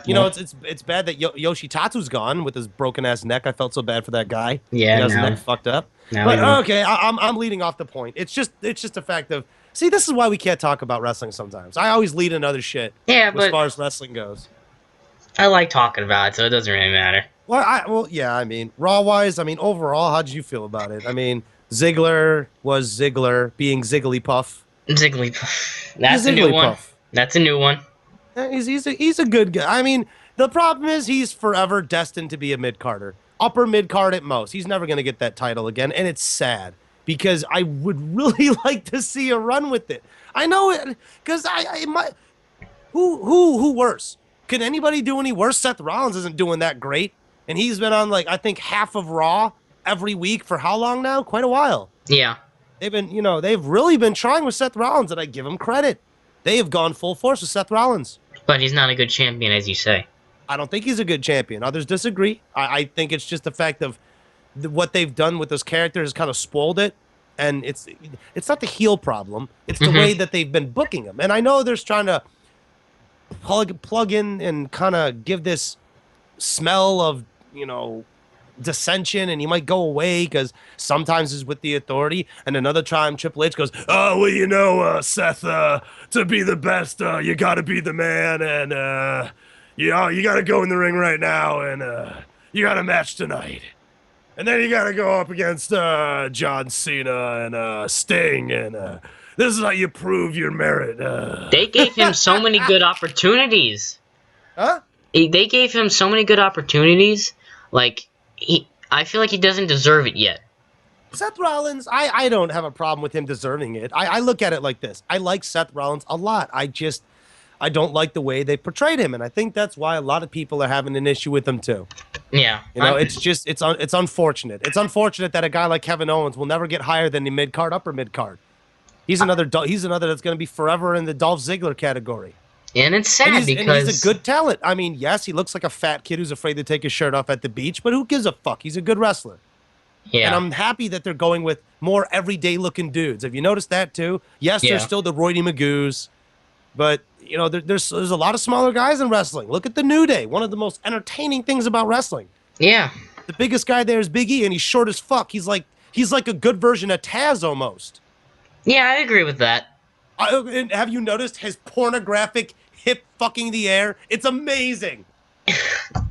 You know, it's bad that Yoshitatsu's gone with his broken ass neck. I felt so bad for that guy. Yeah, he has his neck fucked up. But okay, I'm leading off the point. It's just a fact of, see, this is why we can't talk about wrestling sometimes. I always lead in other shit. Yeah, as but far as wrestling goes. I like talking about it, so it doesn't really matter. Well, yeah. I mean, Raw wise, I mean, overall, how did you feel about it? I mean, Ziggler was Ziggler being Zigglypuff. Jigglypuff. That's a new one. That's a new one. He's a good guy. I mean, the problem is he's forever destined to be a mid-carder. Upper mid-card at most. He's never going to get that title again, and it's sad because I would really like to see a run with it. I know it because who worse? Can anybody do any worse? Seth Rollins isn't doing that great, and he's been on like I think half of Raw every week for how long now? Quite a while. Yeah. They've really been trying with Seth Rollins, and I give them credit. They have gone full force with Seth Rollins. But he's not a good champion, as you say. I don't think he's a good champion. Others disagree. I think it's just the fact of what they've done with this character has kind of spoiled it. And it's not the heel problem. It's the way that they've been booking him. And I know they're trying to plug in and kind of give this smell of, dissension, and he might go away because sometimes he's with the Authority, and another time Triple H goes, oh, well, Seth, to be the best, you gotta be the man, and you gotta go in the ring right now, and you got a match tonight, and then you gotta go up against John Cena and Sting, and this is how you prove your merit. They gave him so many good opportunities. Huh? They gave him so many good opportunities, like I feel like he doesn't deserve it yet. Seth Rollins, I don't have a problem with him deserving it. I look at it like this. I like Seth Rollins a lot. I don't like the way they portrayed him, and I think that's why a lot of people are having an issue with him too. Yeah. It's unfortunate. It's unfortunate that a guy like Kevin Owens will never get higher than the mid-card, upper mid-card. He's another that's going to be forever in the Dolph Ziggler category. And it's sad and because he's a good talent. I mean, yes, he looks like a fat kid who's afraid to take his shirt off at the beach, but who gives a fuck? He's a good wrestler. Yeah. And I'm happy that they're going with more everyday looking dudes. Have you noticed that too? Yes, there's still the Roydy Magoos, but there's a lot of smaller guys in wrestling. Look at the New Day. One of the most entertaining things about wrestling. Yeah. The biggest guy there is Big E, and he's short as fuck. He's like a good version of Taz almost. Yeah, I agree with that. And have you noticed his pornographic hip fucking the air? It's amazing.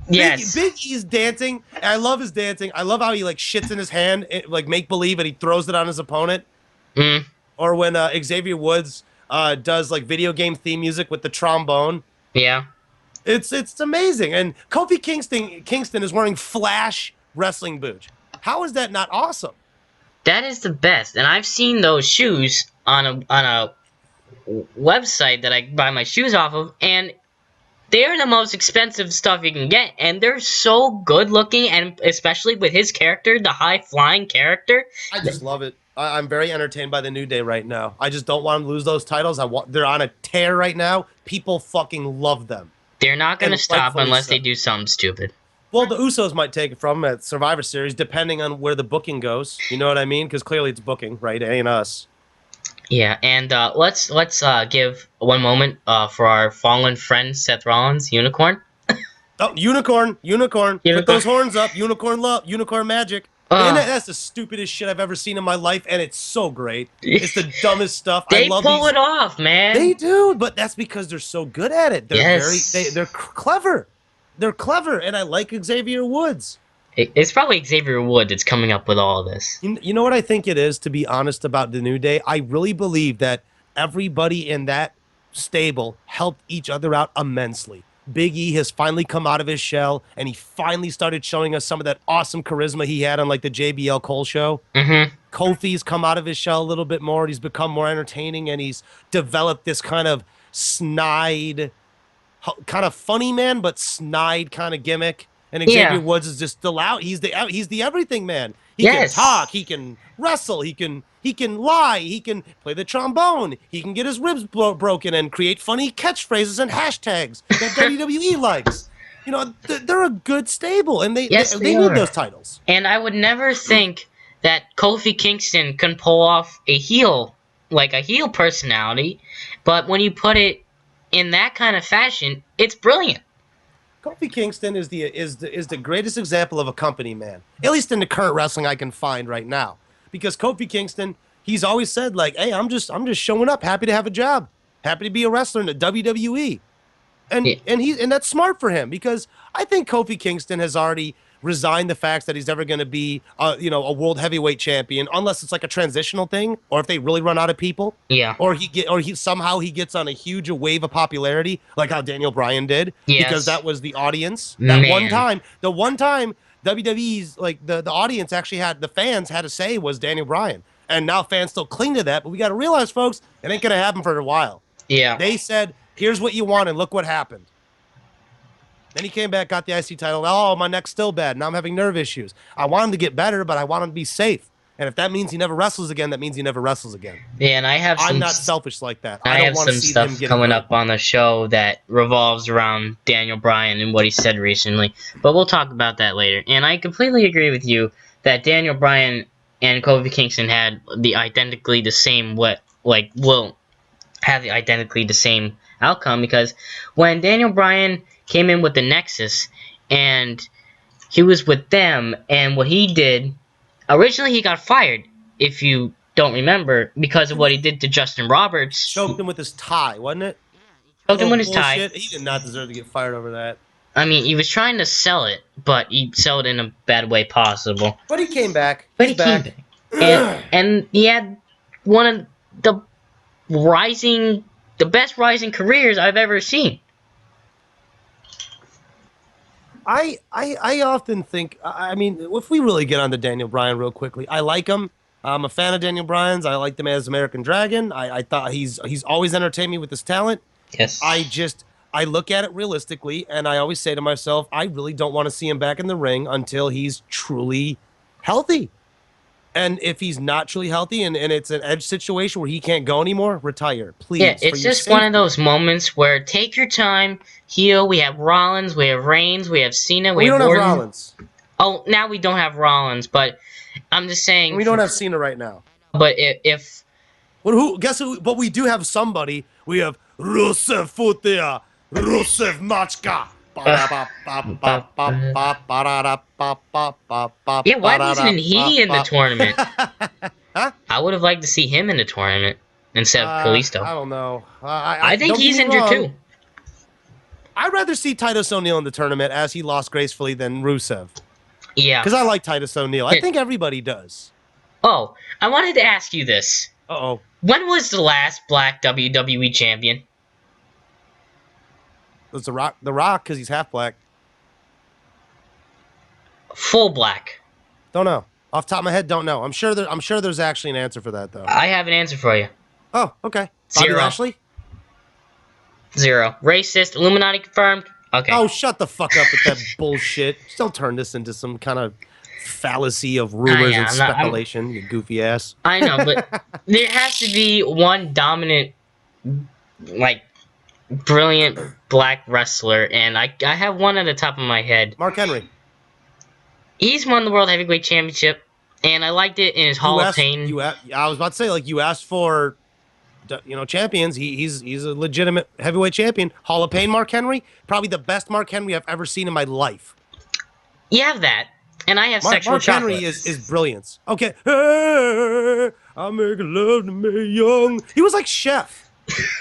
Yes. Big E's dancing. And I love his dancing. I love how he like shits in his hand, like make believe, and he throws it on his opponent. Or when Xavier Woods does like video game theme music with the trombone. Yeah. It's amazing. And Kofi Kingston is wearing Flash wrestling boots. How is that not awesome? That is the best, and I've seen those shoes on a website that I buy my shoes off of, and they're the most expensive stuff you can get, and they're so good looking, and especially with his character, the high flying character. I just love it. I'm very entertained by the New Day right now. I just don't want them to lose those titles. They're on a tear right now. People fucking love them, They're not gonna and stop rightfully unless so. they do something stupid. Well, the Usos might take it from them at Survivor Series, depending on where the booking goes. You know what I mean? Because clearly it's booking, right? It ain't us. Yeah, and let's give one moment for our fallen friend Seth Rollins, Unicorn. Oh, unicorn, unicorn. Put Unicorn. those horns up. Unicorn love, unicorn magic. And that's the stupidest shit I've ever seen in my life, and it's so great. It's the dumbest stuff. I They love pull these. it off, man. They do, but that's because they're so good at it. They're Yes. they're clever. They're clever, and I like Xavier Woods. It's probably Xavier Wood that's coming up with all of this. You know what I think it is, to be honest about the New Day? I really believe that everybody in that stable helped each other out immensely. Big E has finally come out of his shell, and he finally started showing us some of that awesome charisma he had on like the JBL Cole show. Mm-hmm. Kofi's come out of his shell a little bit more, and he's become more entertaining, and he's developed this kind of snide, kind of funny man, but snide kind of gimmick. And Xavier Yeah. Woods is just still out. He's the everything man. He Yes. can talk, he can wrestle, he can lie, he can play the trombone, he can get his ribs broken and create funny catchphrases and hashtags that WWE likes. You know, they're a good stable, and they Yes, they they need are. those titles. And I would never think that Kofi Kingston can pull off a heel personality, but when you put it in that kind of fashion, it's brilliant. Kofi Kingston is the greatest example of a company man, at least in the current wrestling I can find right now. Because Kofi Kingston, he's always said like, "Hey, I'm just showing up, happy to have a job, happy to be a wrestler in the WWE," and Yeah. and that's smart for him, because I think Kofi Kingston has already resigned the fact that he's ever going to be a world heavyweight champion, unless it's like a transitional thing, or if they really run out of people. Yeah. Or he somehow he gets on a huge wave of popularity, like how Daniel Bryan did, Yes. because that was the audience. That Man. the one time WWE's like the audience actually had, the fans had to say, was Daniel Bryan, and now fans still cling to that. But we got to realize, folks, it ain't gonna happen for a while. Yeah. They said, "Here's what you want," and look what happened. Then he came back, got the IC title. Oh, my neck's still bad. Now I'm having nerve issues. I want him to get better, but I want him to be safe. And if that means he never wrestles again, that means he never wrestles again. Yeah, and I have some I'm not selfish like that. I don't have want to some see stuff them get coming hurt. up on the show that revolves around Daniel Bryan and what he said recently, but we'll talk about that later. And I completely agree with you that Daniel Bryan and Kofi Kingston had the identically the same will have the identically the same outcome, because when Daniel Bryan came in with the Nexus and he was with them, and what he did originally, he got fired, if you don't remember, because of what he did to Justin Roberts. Choked him with his tie, wasn't it? Choked him with his tie. Bullshit. He did not deserve to get fired over that. I mean, he was trying to sell it, but he sold it in a bad way possible. But he came back. But He's he came back. And he had one of the best rising careers I've ever seen. I often think, I mean, if we really get on to Daniel Bryan real quickly, I like him. I'm a fan of Daniel Bryan's. I liked him as American Dragon. I thought he's always entertained me with his talent. Yes. I look at it realistically, and I always say to myself, I really don't want to see him back in the ring until he's truly healthy. And if he's not truly healthy, and it's an edge situation where he can't go anymore, retire, please. Yeah, for it's your just one of safety. those moments where take your time, heal. We have Rollins, we have Reigns, we have Cena, We we don't have have Orton. Rollins. Oh, now we don't have Rollins, but I'm just saying. We don't have Cena right now. But if Well, guess who? But we do have somebody. We have Rusev Futia, Rusev Machka. yeah, why wasn't he in the tournament? Huh? I would have liked to see him in the tournament instead of Kalisto. I don't know. I think don't get he's me injured wrong. too. I'd rather see Titus O'Neil in the tournament as he lost gracefully than Rusev. Yeah. Because I like Titus O'Neil. I think everybody does. Oh, I wanted to ask you this. Uh-oh. When was the last black WWE champion? It's The Rock. The Rock, because he's half black. Full black. Don't know. Off the top of my head, don't know. I'm sure there's actually an answer for that though. I have an answer for you. Oh, okay. Bobby Zero. Lashley? 0. Racist. Illuminati confirmed. Okay. Oh, shut the fuck up with that bullshit. Don't turn this into some kind of fallacy of rumors and speculation, you goofy ass. I know, but there has to be one dominant, like, brilliant black wrestler, and I have one at the top of my head. Mark Henry. He's won the World Heavyweight Championship, and I liked it in his Hall of Fame. I was about to say, like, you asked for, champions. He's a legitimate heavyweight champion. Hall of Fame Mark Henry, probably the best Mark Henry I've ever seen in my life. You have that, and I have sexual Mark chocolate. Henry is brilliance. Okay, hey, I make love to me young. He was like Chef.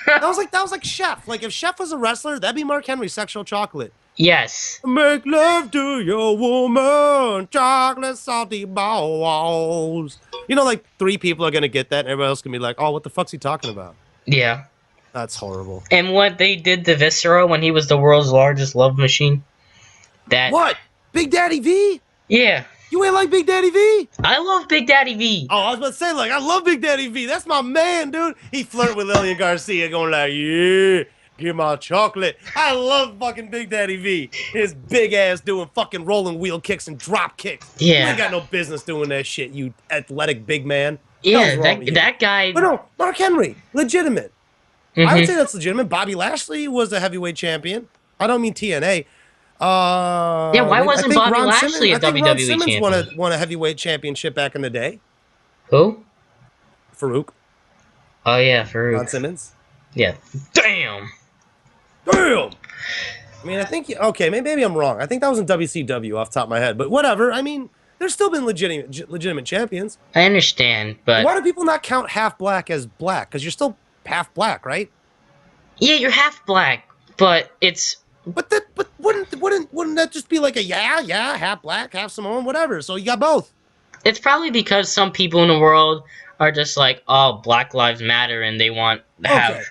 that was like Chef. Like if Chef was a wrestler, that'd be Mark Henry, Sexual Chocolate. Yes. Make love to your woman, chocolate salty balls. Like 3 people are gonna get that, and everybody else can be like, "Oh, what the fuck's he talking about?" Yeah. That's horrible. And what they did to Viscera when he was the world's largest love machine. What? Big Daddy V? Yeah. You ain't like Big Daddy V? I love Big Daddy V. Oh, I was about to say, like, I love Big Daddy V. That's my man, dude. He flirted with Lillian Garcia, going like, yeah, give my chocolate. I love fucking Big Daddy V. His big ass doing fucking rolling wheel kicks and drop kicks. Yeah. You ain't got no business doing that shit, you athletic big man. Yeah, that guy. But no, Mark Henry, legitimate. I would say that's legitimate. Bobby Lashley was a heavyweight champion. I don't mean TNA. Yeah, why wasn't Bobby Lashley a WWE Ron Simmons champion? won a heavyweight championship back in the day. Who? Farouk. Oh yeah, Farouk. Ron Simmons. Yeah. Damn. I mean, I think okay, maybe I'm wrong. I think that was in WCW off the top of my head, but whatever. I mean, there's still been legitimate champions. I understand, but why do people not count half black as black? Because you're still half black, right? Yeah, you're half black, but it's. But wouldn't that just be like a half black, half Samoan, whatever? So you got both. It's probably because some people in the world are just like, oh, Black Lives Matter, and they want to have.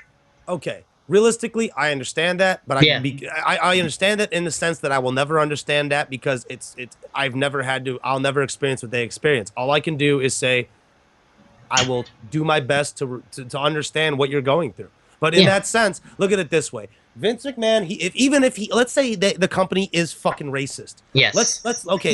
Okay. Realistically, I understand that, but I understand it in the sense that I will never understand that because I've never had to. I'll never experience what they experience. All I can do is say, I will do my best to understand what you're going through. But in that sense, look at it this way. Vince McMahon, even if he, let's say the company is fucking racist. Yes. Let's look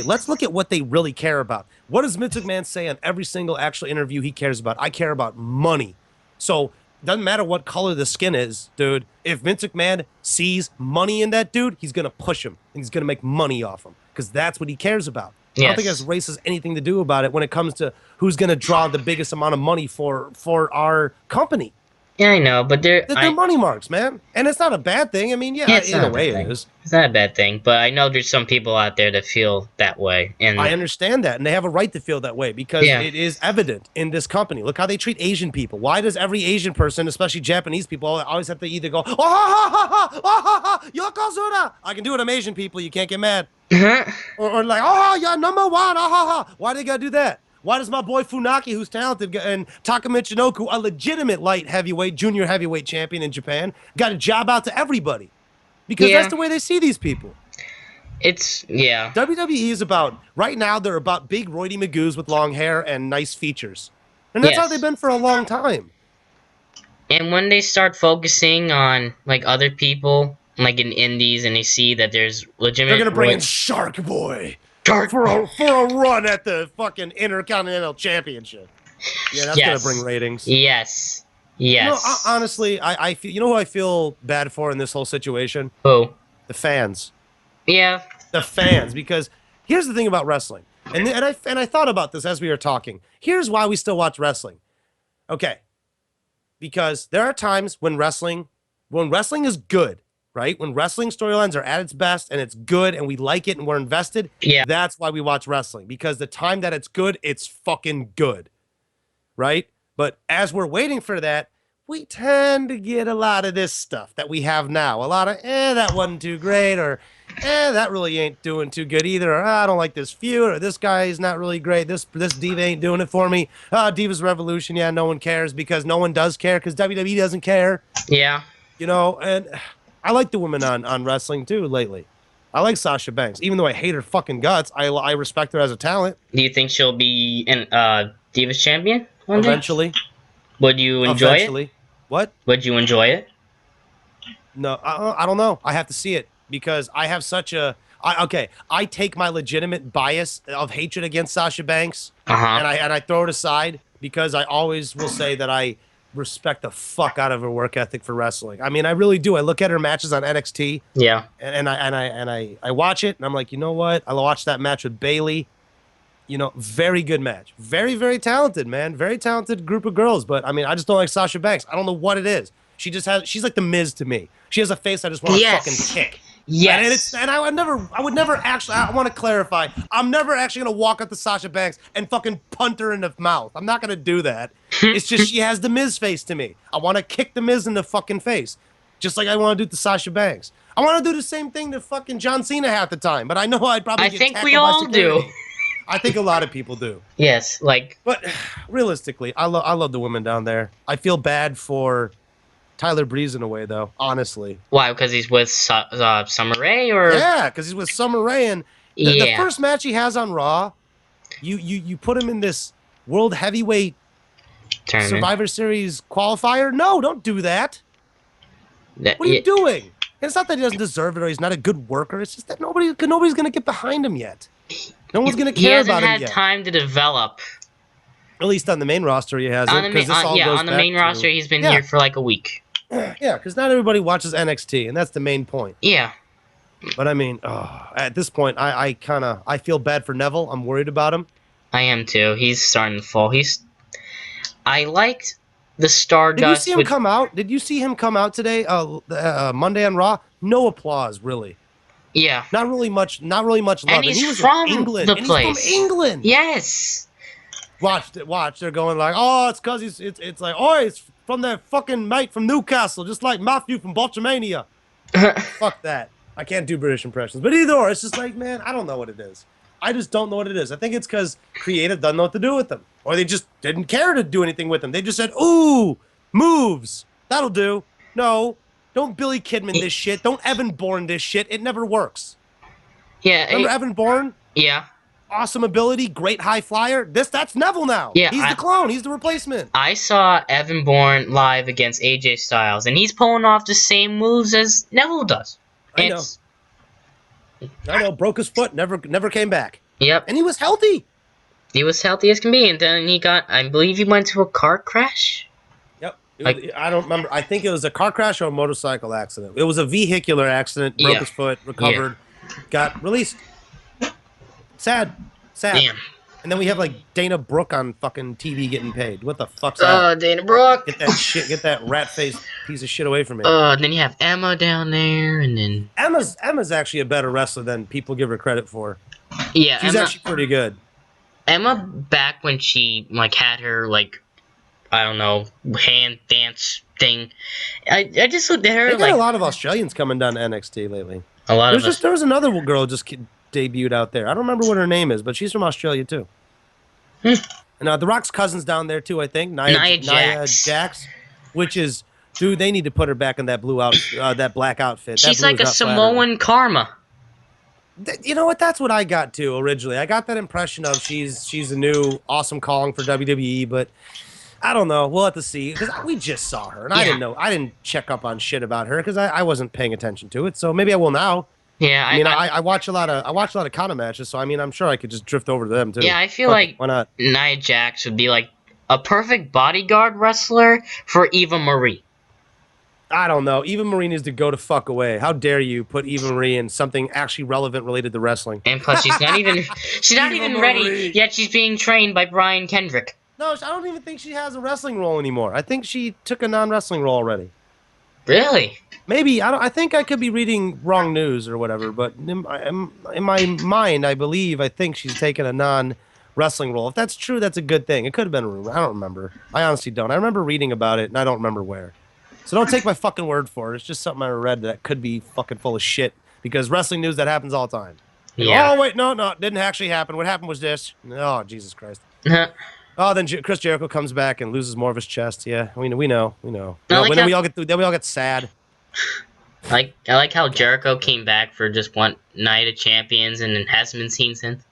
at what they really care about. What does Vince McMahon say on every single actual interview he cares about? I care about money. So doesn't matter what color the skin is, dude. If Vince McMahon sees money in that dude, he's gonna push him and he's gonna make money off him because that's what he cares about. Yes. I don't think that's race has anything to do about it when it comes to who's gonna draw the biggest amount of money for our company. Yeah, I know, but they're money marks, man, and it's not a bad thing. I mean, in a way it is. It's not a bad thing, but I know there's some people out there that feel that way, and I understand that, and they have a right to feel that way because it is evident in this company. Look how they treat Asian people. Why does every Asian person, especially Japanese people, always have to either go, oh ha ha ha ha ha ha Yokozuna? I can do it. I'm Asian people. You can't get mad. or like, oh, you're number one. Ah ha ha. Why they gotta do that? Why does my boy Funaki, who's talented, and Taka Michinoku, a legitimate light heavyweight, junior heavyweight champion in Japan, got a job out to everybody? Because that's the way they see these people. WWE is about, right now, they're about big Roidy Magoos with long hair and nice features. And that's how they've been for a long time. And when they start focusing on, like, other people, like in indies, and they see that there's legitimate... They're going to bring in Shark Boy. For a run at the fucking Intercontinental Championship. Yeah, that's gonna bring ratings. Yes. Honestly, I feel. You know who I feel bad for in this whole situation? Who? The fans. Yeah. The fans, because here's the thing about wrestling, and I thought about this as we were talking. Here's why we still watch wrestling. Okay. Because there are times when wrestling is good. Right? When wrestling storylines are at its best and it's good and we like it and we're invested, that's why we watch wrestling. Because the time that it's good, it's fucking good. Right? But as we're waiting for that, we tend to get a lot of this stuff that we have now. A lot of, that wasn't too great, or, that really ain't doing too good either, or, I don't like this feud, or this guy is not really great, this diva ain't doing it for me. Divas Revolution, no one cares because no one does care because WWE doesn't care. Yeah. And... I like the women on wrestling too lately. I like Sasha Banks, even though I hate her fucking guts. I respect her as a talent. Do you think she'll be an Divas champion one day? Eventually, Would you enjoy it? eventually. What? Would you enjoy it? No, I don't know. I have to see it because I have such a. Okay, I take my legitimate bias of hatred against Sasha Banks, Uh huh. and I throw it aside because I always will say that I respect the fuck out of her work ethic for wrestling. I mean, I really do. I look at her matches on NXT, Yeah. and I watch it, and I'm like, you know what? I watched that match with Bailey. You know, very good match. Very, very talented, man. Very talented group of girls. But I mean, I just don't like Sasha Banks. I don't know what it is. She's like the Miz to me. She has a face I just want to fucking Yes. kick. Yes. And I would never actually, I want to clarify, I'm never actually going to walk up to Sasha Banks and fucking punt her in the mouth. I'm not going to do that. It's just she has the Miz face to me. I want to kick the Miz in the fucking face. Just like I want to do to Sasha Banks. I want to do the same thing to fucking John Cena half the time, but I know I'd probably I get think we tackled by all security. do. I think a lot of people do. Yes. Like. But realistically, I love the women down there. I feel bad for Tyler Breeze in a way, though, honestly. Why? Because he's with Summer Rae, or Yeah, because he's with Summer Rae, and the yeah. first match he has on Raw, you put him in this World Heavyweight Tournament. Survivor Series qualifier. No, don't do that. That- What are you yeah. doing? And it's not that he doesn't deserve it or he's not a good worker. It's just that nobody's going to get behind him yet. No one's going to He care hasn't about him had yet. time to develop. At least on the main roster, he hasn't. On the main, 'cause this all yeah, goes on the back main to- roster, he's been Yeah. here for like a week. Yeah, because not everybody watches NXT, and that's the main point. Yeah. But I mean, at this point, I feel bad for Neville. I'm worried about him. I am too. He's starting to fall. I liked the Did you Stardust. see him come out? Did you see him come out today? Monday on Raw. No applause, really. Yeah. Not really much. Not really much love. And he's he was from in England. the and place. He's from England. Yes. Watch. They're going like, oh, it's because it's like, oh, it's from that fucking mate from Newcastle, just like Matthew from Botchamania. Fuck that. I can't do British impressions. But either or, it's just like, man, I don't know what it is. I just don't know what it is. I think it's because creative doesn't know what to do with them. Or they just didn't care to do anything with them. They just said, ooh, moves. That'll do. No, don't Billy Kidman this shit. Don't Evan Bourne this shit. It never works. Yeah. Remember Evan Bourne? Yeah. Awesome ability, great high flyer. That's Neville now. Yeah, He's the clone. He's the replacement. I saw Evan Bourne live against AJ Styles, and he's pulling off the same moves as Neville does. I know. Broke his foot. Never came back. Yep. And he was healthy. He was healthy as can be, and then I believe he went to a car crash. Yep. Like- I don't remember. I think it was a car crash or a motorcycle accident. It was a vehicular accident. Broke Yeah. his foot. Recovered. Got released. Sad. Damn. And then we have like Dana Brooke on fucking TV getting paid. What the fuck's that? Dana Brooke. Get that shit. Get that rat-faced piece of shit away from me. Then you have Emma down there, and then Emma's actually a better wrestler than people give her credit for. yeah, She's Emma. actually pretty good. Emma back when she had her I don't know, hand dance thing. I just looked at her They got a lot of Australians coming down to NXT lately. a lot of us. There was another girl just debuted out there. I don't remember what her name is, but she's from Australia too. And The Rock's cousin's down there too, I think. Nia Jax, which is, dude, they need to put her back in that that black outfit. That She's blue like is a not flattering. Samoan Karma. You know what? That's what I got too originally. I got that impression of she's a new awesome calling for WWE, but I don't know. We'll have to see because we just saw her and I Yeah. didn't know. I didn't check up on shit about her because I wasn't paying attention to it. So maybe I will now. Yeah, I mean, I watch a lot of Kana matches, so I mean, I'm sure I could just drift over to them too. yeah, I feel Fuck like it, why not? Nia Jax would be like a perfect bodyguard wrestler for Eva Marie. I don't know. Eva Marie needs to go to fuck away. How dare you put Eva Marie in something actually relevant related to wrestling? And plus, she's not even Eva ready Marie. yet. She's being trained by Brian Kendrick. No, I don't even think she has a wrestling role anymore. I think she took a non-wrestling role already. Really? Maybe I think I could be reading wrong news or whatever, but in my mind, I think she's taken a non-wrestling role. If that's true, that's a good thing. It could have been a rumor. I don't remember. I honestly don't. I remember reading about it, and I don't remember where. So don't take my fucking word for it. It's just something I read that could be fucking full of shit because wrestling news that happens all the time. Yeah. Oh wait, no, it didn't actually happen. What happened was this. Oh Jesus Christ. Oh, then Chris Jericho comes back and loses more of his chest. Yeah, we know. I Well, like then how- we all get sad. I like how Jericho came back for just one night of champions and then hasn't been seen since.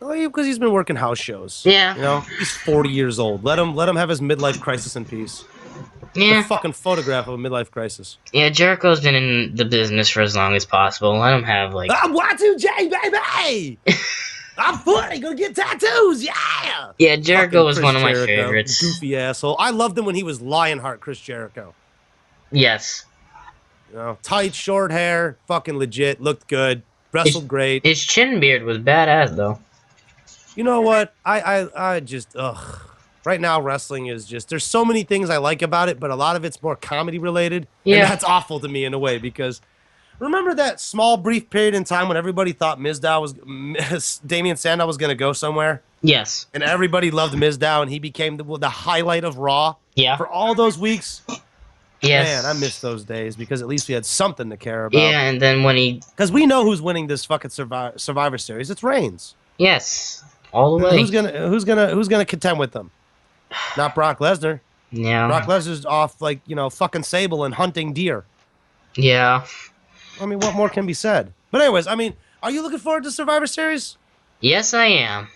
Oh, because he's been working house shows. Yeah. You know, he's 40 years old. Let him have his midlife crisis in peace. The Yeah. fucking photograph of a midlife crisis. Yeah, Jericho's been in the business for as long as possible. Let him have, like... I'm Y2J, baby! I'm 40, gonna get tattoos, yeah! Yeah, Jericho Fucking was Chris one of my Jericho, favorites. goofy asshole. I loved him when he was Lionheart Chris Jericho. Yes. You know, tight, short hair, fucking legit, looked good, wrestled great. His chin beard was badass, though. You know what? I just, ugh. Right now, wrestling is just, there's so many things I like about it, but a lot of it's more comedy related. Yeah. And that's awful to me in a way because remember that small, brief period in time when everybody thought Damian Sandow was going to go somewhere? Yes. And everybody loved Mizdow, and he became the highlight of Raw. Yeah. For all those weeks. Yes. Man, I miss those days because at least we had something to care about. Yeah, and then when he... Because we know who's winning this fucking Survivor Series. It's Reigns. Yes. All the way. Who's gonna contend with them? Not Brock Lesnar. Yeah. Brock Lesnar's off like, you know, fucking Sable and hunting deer. Yeah. I mean, what more can be said? But anyways, I mean, are you looking forward to Survivor Series? Yes, I am.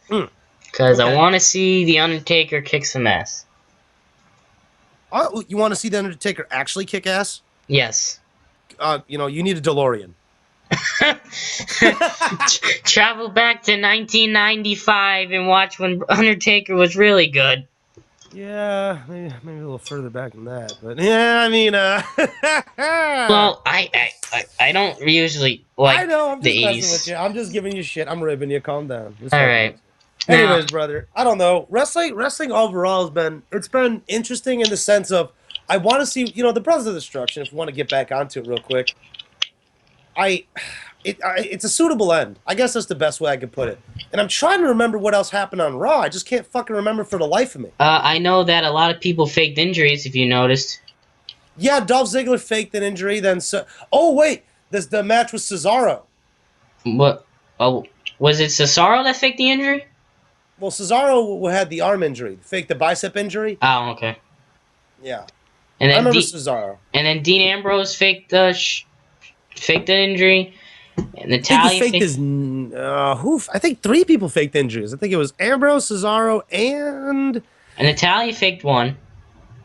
Because Okay. I want to see The Undertaker kick some ass. Oh, you want to see The Undertaker actually kick ass? Yes. You know, you need a DeLorean. Travel back to 1995 and watch when Undertaker was really good. Yeah, maybe a little further back than that, but yeah, I mean, Well, I don't usually like I know, I'm the just messing 80s. with you. I'm just giving you shit. I'm ribbing you. Calm down. It's All fine. right. Anyways, brother, I don't know. Wrestling overall has been interesting in the sense of I want to see, you know, the Brothers of Destruction. If we want to get back onto it real quick, it's a suitable end. I guess that's the best way I could put it. And I'm trying to remember what else happened on Raw. I just can't fucking remember for the life of me. I know that a lot of people faked injuries, if you noticed. Yeah, Dolph Ziggler faked an injury. Oh wait, the match with Cesaro. What? Oh, was it Cesaro that faked the injury? Well, Cesaro had the arm injury, faked the bicep injury. Oh, okay. Yeah, And I then remember Cesaro. And then Dean Ambrose faked the injury. And Natalia I think he faked his. I think 3 people faked injuries. I think it was Ambrose, Cesaro, and Natalia faked one.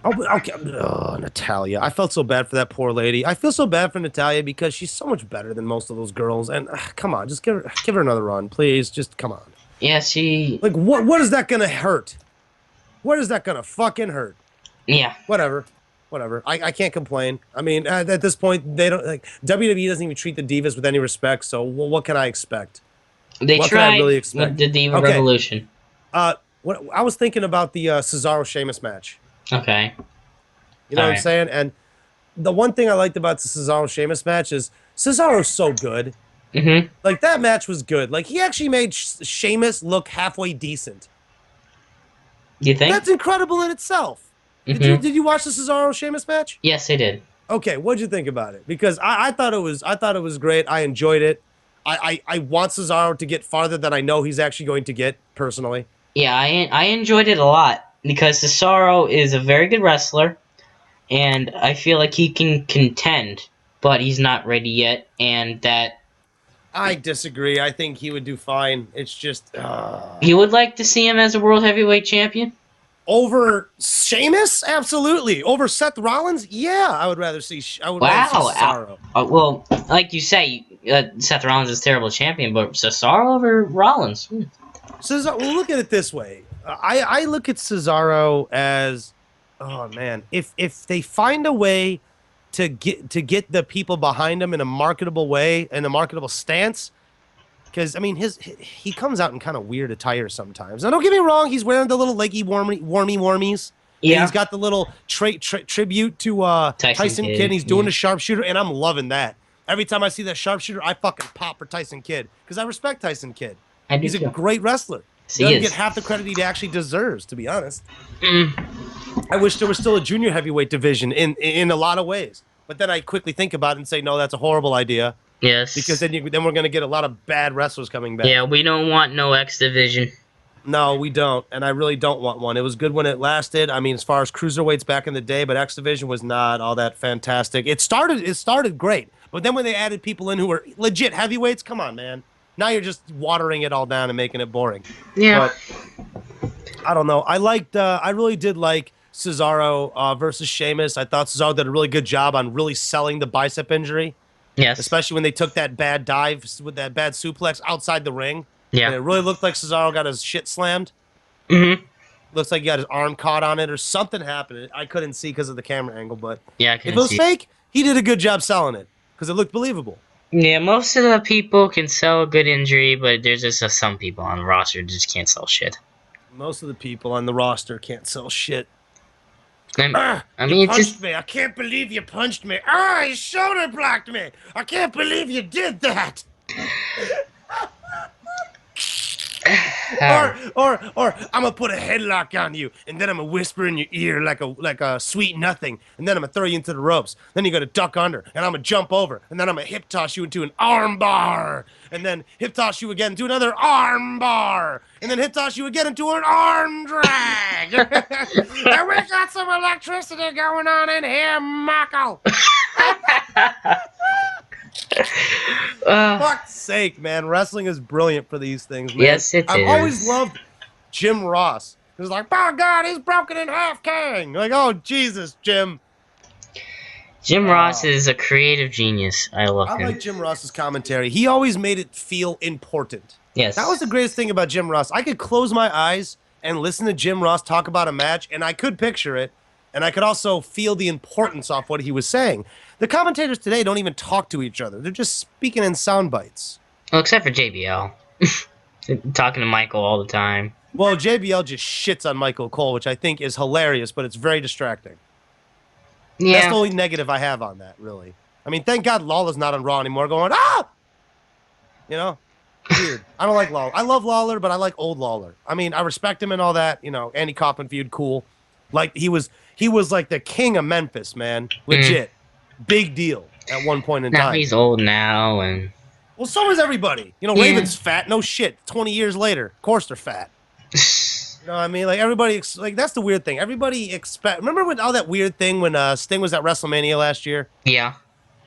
Oh, okay. Oh, Natalia. I felt so bad for that poor lady. I feel so bad for Natalia because she's so much better than most of those girls. And come on, just give her another run, please. Just come on. Yeah, she. Like, what is that gonna hurt? What is that gonna fucking hurt? Yeah. Whatever. I can't complain. I mean, at this point, they don't like WWE doesn't even treat the divas with any respect. So, what can I expect? What can I really expect? With the Diva Revolution. What I was thinking about the Cesaro Sheamus match. Okay. You know what I'm saying? And the one thing I liked about the Cesaro Sheamus match is Cesaro's so good. Mm-hmm. Like, that match was good. Like, he actually made Sheamus look halfway decent. You think? That's incredible in itself. Mm-hmm. Did you watch the Cesaro Sheamus match? Yes, I did. Okay, what'd you think about it? Because I thought it was great. I enjoyed it. I want Cesaro to get farther than I know he's actually going to get, personally. Yeah, I enjoyed it a lot because Cesaro is a very good wrestler, and I feel like he can contend, but he's not ready yet, and that... I disagree. I think he would do fine. It's just... You would like to see him as a World Heavyweight Champion? Over Sheamus? Absolutely. Over Seth Rollins? Yeah, I would rather see Cesaro. Well, like you say, Seth Rollins is a terrible champion, but Cesaro over Rollins? Cesaro, well, look at it this way. I look at Cesaro as... Oh, man. If they find a way to get the people behind him in a marketable way, in a marketable stance... Because, I mean, he comes out in kind of weird attire sometimes. Now, don't get me wrong. He's wearing the little leggy warmies. Yeah. And he's got the little tribute to Tyson Kidd. And he's doing the sharpshooter, and I'm loving that. Every time I see that sharpshooter, I fucking pop for Tyson Kidd. Because I respect Tyson Kidd. He's a great wrestler. He doesn't get half the credit he actually deserves, to be honest. I wish there was still a junior heavyweight division in a lot of ways. But then I quickly think about it and say, no, that's a horrible idea. Yes. Because then we're going to get a lot of bad wrestlers coming back. Yeah, we don't want no X division. No, we don't, and I really don't want one. It was good when it lasted. I mean, as far as cruiserweights back in the day, but X Division was not all that fantastic. It started great, but then when they added people in who were legit heavyweights, come on, man. Now you're just watering it all down and making it boring. Yeah. But I don't know. I really did like Cesaro versus Sheamus. I thought Cesaro did a really good job on really selling the bicep injury, Yes. especially when they took that bad dive with that bad suplex outside the ring. And Yeah. it really looked like Cesaro got his shit slammed. Mhm. Looks like he got his arm caught on it or something happened. I couldn't see because of the camera angle, but Yeah, I if it couldn't was see. fake, he did a good job selling it because it looked believable. Yeah, most of the people can sell a good injury, but there's just some people on the roster that just can't sell shit. Most of the people on the roster can't sell shit. I, I You mean, it's punched just me. I can't believe you punched me. Ah, you shoulder blocked me. I can't believe you did that. Or I'm gonna put a headlock on you, and then I'm gonna whisper in your ear like a sweet nothing, and then I'm gonna throw you into the ropes. Then you gotta duck under, and I'm gonna jump over, and then I'm gonna hip toss you into an arm bar, and then hip toss you again into another arm bar, and then hip toss you again into an arm drag. And we got some electricity going on in here, Mako. uh, Fuck's sake, man. Wrestling is brilliant for these things, man. yes, it I've always is. loved Jim Ross. It was like, oh God, he's broken in half, King. Like, oh Jesus, Jim. Jim Ross Uh, is a creative genius. I love I him. like Jim Ross's commentary. He always made it feel important. That was the Yes. greatest thing about Jim Ross. I could close my eyes and listen to Jim Ross talk about a match, and I could picture it, and I could also feel the importance off what he was saying. The commentators today don't even talk to each other. They're just speaking in sound bites. Well, except for JBL. Talking to Michael all the time. Well, JBL just shits on Michael Cole, which I think is hilarious, but it's very distracting. That's the Yeah. only negative I have on that, really. I mean, thank God Lawler's not on Raw anymore going, ah! You know? Weird. I don't like Lawler. I love Lawler, but I like old Lawler. I mean, I respect him and all that. You know, Andy Kaufman feud, cool. Like, he was like the king of Memphis, man. Mm. Legit. Big deal at one point in Now time. he's old now, and Well, so is everybody. You know, yeah. Raven's fat. No shit. 20 years later. Of course they're fat. You know what I mean? Like everybody, like that's the weird thing. Everybody expect. Remember when all that weird thing when Sting was at WrestleMania last year, Yeah.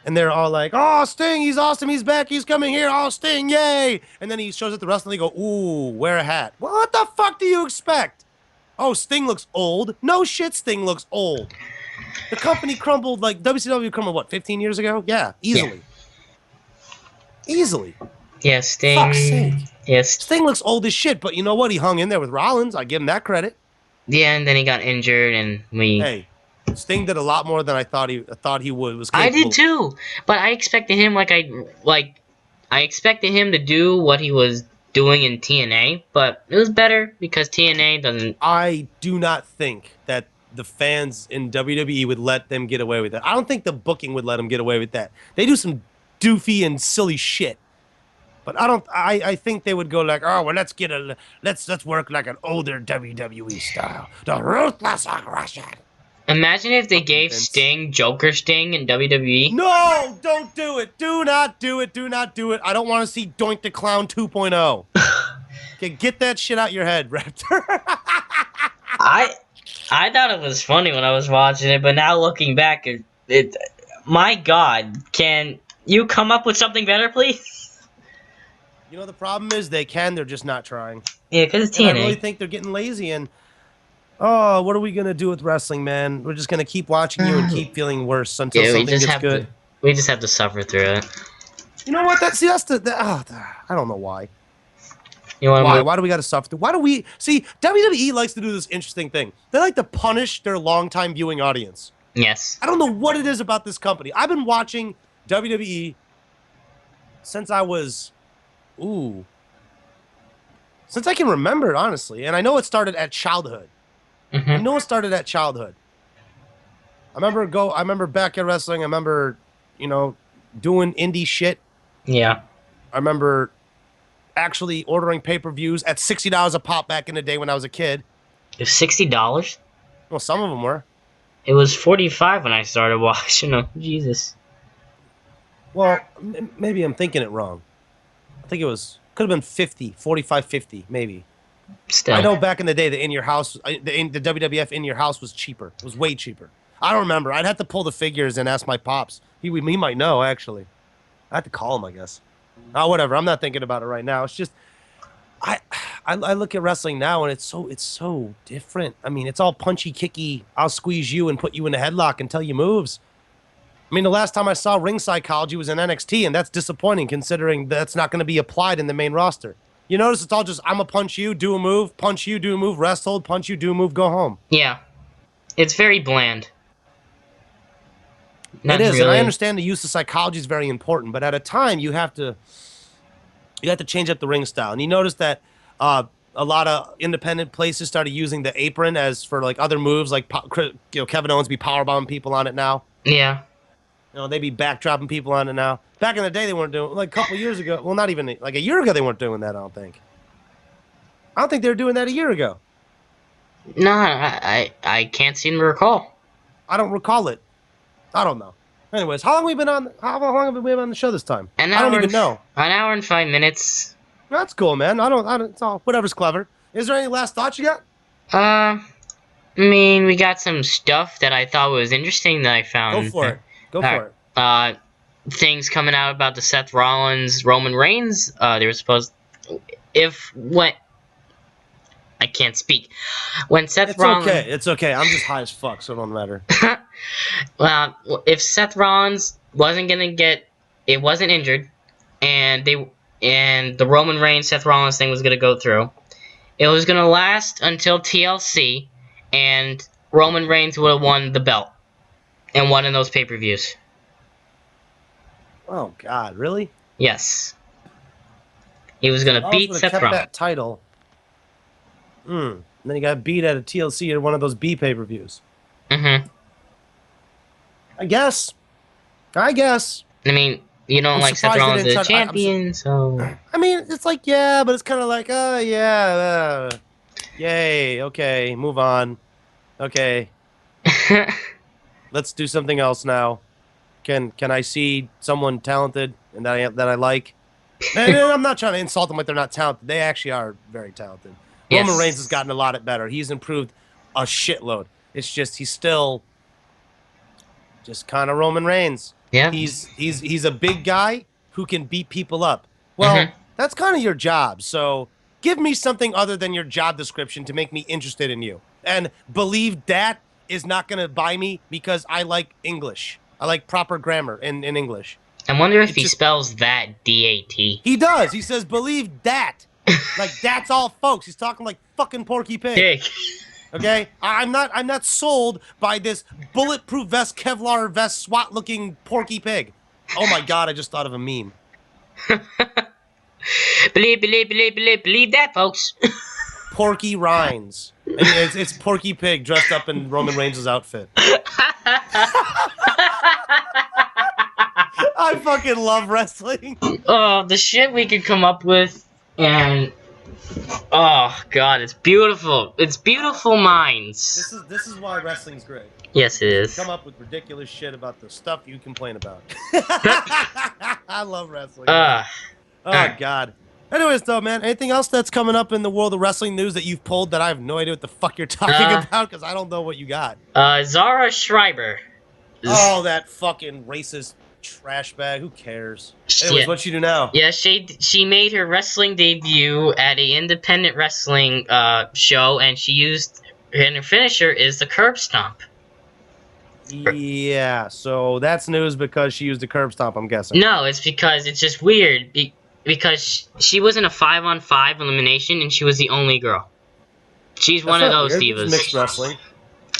and they're all like, "Oh, Sting, he's awesome. He's back. He's coming here. Oh, Sting, yay!" And then he shows up at the wrestling. They go, "Ooh, wear a hat." Well, what the fuck do you expect? Oh, Sting looks old. No shit, Sting looks old. The company crumbled like WCW crumbled what 15 years ago? Yeah, Yeah. easily, easily. Yeah. Fuck's sake. Sting. Yes. Sting looks old as shit, but you know what? He hung in there with Rollins. I give him that credit. Yeah, and then he got injured, and we. Hey, Sting did a lot more than I thought he was I capable did of. too, but I expected him I expected him to do what he was doing in TNA, but it was better because TNA doesn't. I do not think that the fans in WWE would let them get away with that. I don't think the booking would let them get away with that. They do some doofy and silly shit. But I don't. I think they would go like, oh well, let's work like an older WWE style, the ruthless aggression. Imagine if they Fucking gave Vince. Sting Joker Sting in WWE. No, don't do it. Do not do it. Do not do it. I don't want to see Doink the Clown 2.0. Okay, get that shit out your head, Raptor. I I thought it was funny when I was watching it, but now looking back, my God, can you come up with something better, please? You know the problem is they can. They're just not trying. Yeah, because it's And I really TNA. think they're getting lazy. And oh, what are we gonna do with wrestling, man? We're just gonna keep watching you and keep feeling worse until Yeah, we something just gets have good. we just have to suffer through it. You know what? I don't know why. You want to Why? move? Why do we got to suffer through? Why do we see WWE likes to do this interesting thing? They like to punish their longtime viewing audience. Yes. I don't know what it is about this company. I've been watching WWE since I was, ooh, since I can remember, honestly. And I know it started at childhood. I Hmm. know it started at childhood. I remember back at wrestling. I remember, you know, doing indie shit. Yeah. I remember actually ordering pay-per-views at $60 a pop back in the day when I was a kid. It was $60. Well, some of them were. It was 45 when I started watching them. Jesus. Well, maybe I'm thinking it wrong. I think it was could have been 50, 45, 50, maybe. Still. I know back in the day, the in your house, the WWF in your house was cheaper. It was way cheaper. I don't remember. I'd have to pull the figures and ask my pops. He might know actually. I have to call him, I guess. Oh, whatever. I'm not thinking about it right now. It's just I I look at wrestling now and it's so different. I mean, it's all punchy, kicky. I'll squeeze you and put you in a headlock and tell you moves. I mean, the last time I saw ring psychology was in NXT, and that's disappointing considering that's not going to be applied in the main roster. You notice it's all just I'm a punch you, do a move, punch you, do a move, rest hold, punch you, do a move, go home. Yeah. It's very bland. Not It is, really. and I understand the use of psychology is very important, but at a time you have to change up the ring style. And you notice that a lot of independent places started using the apron as for like other moves, like Kevin Owens be powerbombing people on it now. Yeah. You know, they be backdropping people on it now. Back in the day, they weren't doing like a couple years ago. Well, not even like a year ago, they weren't doing that. I don't think they were doing that a year ago. No, I can't seem to recall. I don't recall it. I don't know. Anyways, how long have we been on? How long have we been on the show this time? I don't even know. An hour and 5 minutes. That's cool, man. I don't. It's all whatever's clever. Is there any last thoughts you got? I mean, we got some stuff that I thought was interesting that I found. Go for it. Go for it. Things coming out about the Seth Rollins Roman Reigns. They were supposed I can't speak. When Seth Rollins... It's okay. I'm just high as fuck, so it don't matter. Well, if Seth Rollins wasn't injured, and the Roman Reigns Seth Rollins thing was gonna go through, it was gonna last until TLC, and Roman Reigns would have won the belt and won in those pay-per-views. Oh God, really? Yes. He was gonna beat Seth Rollins. That title. And then he got beat at a TLC at one of those B pay-per-views. Mm-hmm. I guess. I mean, you don't like Seth Rollins as a champion, so... I mean, it's like, yeah, but it's kind of like, oh, yeah, yay, okay, move on. Okay. Let's do something else now. Can I see someone talented and that I like? And I'm not trying to insult them like they're not talented. They actually are very talented. Yes. Roman Reigns has gotten a lot better. He's improved a shitload. It's just he's still just kind of Roman Reigns. Yeah. He's a big guy who can beat people up. Well, that's kind of your job. So give me something other than your job description to make me interested in you. And believe that is not going to buy me because I like English. I like proper grammar in English. I wonder if he spells that D-A-T. He does. He says, believe that. Like, that's all, folks. He's talking like fucking Porky Pig. Okay? I'm not sold by this bulletproof vest, Kevlar vest, SWAT-looking Porky Pig. Oh my God, I just thought of a meme. Believe that, folks. Porky Rhymes. And it's Porky Pig dressed up in Roman Reigns' outfit. I fucking love wrestling. Oh, the shit we could come up with, and oh God, it's beautiful. It's beautiful minds. This is why wrestling's great. Yes, it is. Come up with ridiculous shit about the stuff you complain about. I love wrestling. Oh God. Anyways, though, man, anything else that's coming up in the world of wrestling news that you've pulled that I have no idea what the fuck you're talking about? Because I don't know what you got. Zara Schreiber. Oh, that fucking racist trash bag. Who cares? Anyways, what you do now? Yeah, she made her wrestling debut at a independent wrestling show, and her finisher is the curb stomp. Yeah, so that's news because she used the curb stomp, I'm guessing. No, it's because it's just weird. Because she was in a 5-on-5 elimination, and she was the only girl. She's one of those divas. It's mixed wrestling.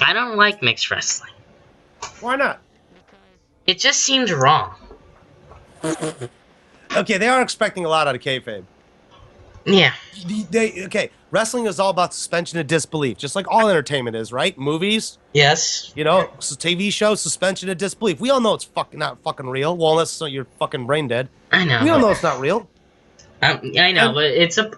I don't like mixed wrestling. Why not? It just seems wrong. Okay, they are expecting a lot out of kayfabe. Yeah. Okay, wrestling is all about suspension of disbelief, just like all entertainment is, right? Movies. Yes. You know, TV shows, suspension of disbelief. We all know it's not fucking real. Well, unless you're fucking brain dead. I know. We all know it's not real. I know, but it's a...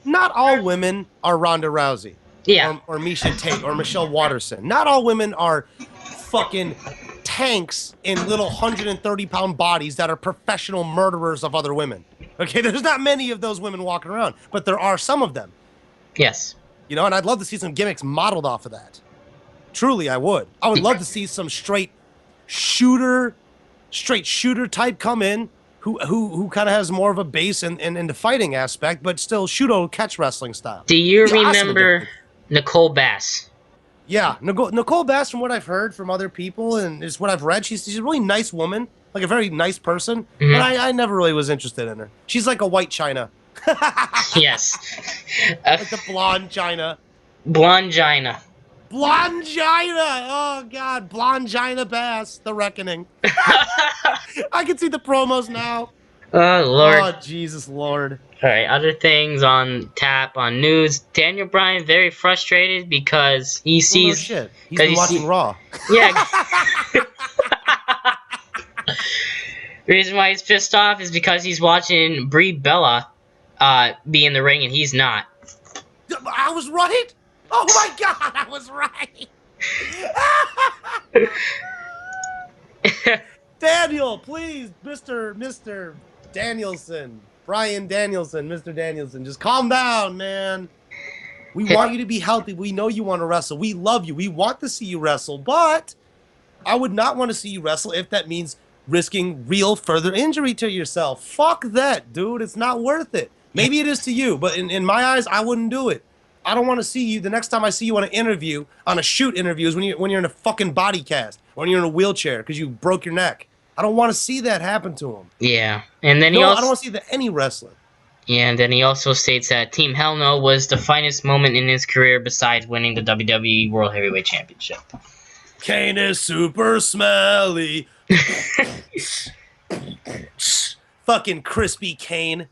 Not all women are Ronda Rousey. Yeah. Or Misha Tate or Michelle Waterson. Not all women are fucking tanks in little 130-pound bodies that are professional murderers of other women. Okay, there's not many of those women walking around, but there are some of them. Yes. You know, and I'd love to see some gimmicks modeled off of that. Truly, I would. I would love to see some straight shooter type come in who kind of has more of a base in the fighting aspect, but still judo catch wrestling style. Do you It'd be awesome to remember do. Nicole Bass? Yeah, Nicole Bass, from what I've heard from other people and just what I've read, she's a really nice woman, like a very nice person. But I never really was interested in her. She's like a white China. Yes. Like the blonde China. Blondgina. Blondgina! Oh god, Blondgina Bass, The Reckoning. I can see the promos now. Oh Lord. Oh Jesus Lord. Alright, other things on tap on news. Daniel Bryan very frustrated because he Well, no sees shit. He's been watching Raw. Yeah. The reason why he's pissed off is because he's watching Brie Bella be in the ring and he's not. I was right? Oh my god, I was right! Daniel, please, Mr. Danielson. Brian Danielson, Mr. Danielson, just calm down, man. We want you to be healthy. We know you want to wrestle. We love you. We want to see you wrestle, but I would not want to see you wrestle if that means risking real further injury to yourself. Fuck that, dude. It's not worth it. Maybe it is to you, but in my eyes, I wouldn't do it. I don't want to see you. The next time I see you on an interview, on a shoot interview, is when you're in a fucking body cast, or when you're in a wheelchair because you broke your neck. I don't want to see that happen to him. Yeah, and then I he also don't want to see that any wrestler. Yeah, and then he also states that Team Hell No was the finest moment in his career besides winning the WWE World Heavyweight Championship. Kane is super smelly. Fucking crispy Kane.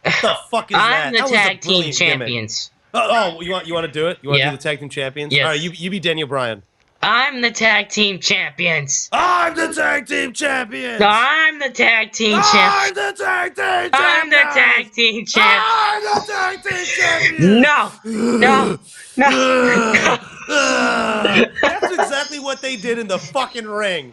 What the fuck is that? I'm the That was a tag team brilliant gimmick. champions. Oh, you want to do it? You want to Yeah. do the tag team champions? Yes. All right, you be Daniel Bryan. I'm the tag team champions. I'm the tag team champions. I'm the tag team I'm champions. the tag team champions. I'm the tag team champions. I'm the tag team champions. No, no, no. That's exactly what they did in the fucking ring.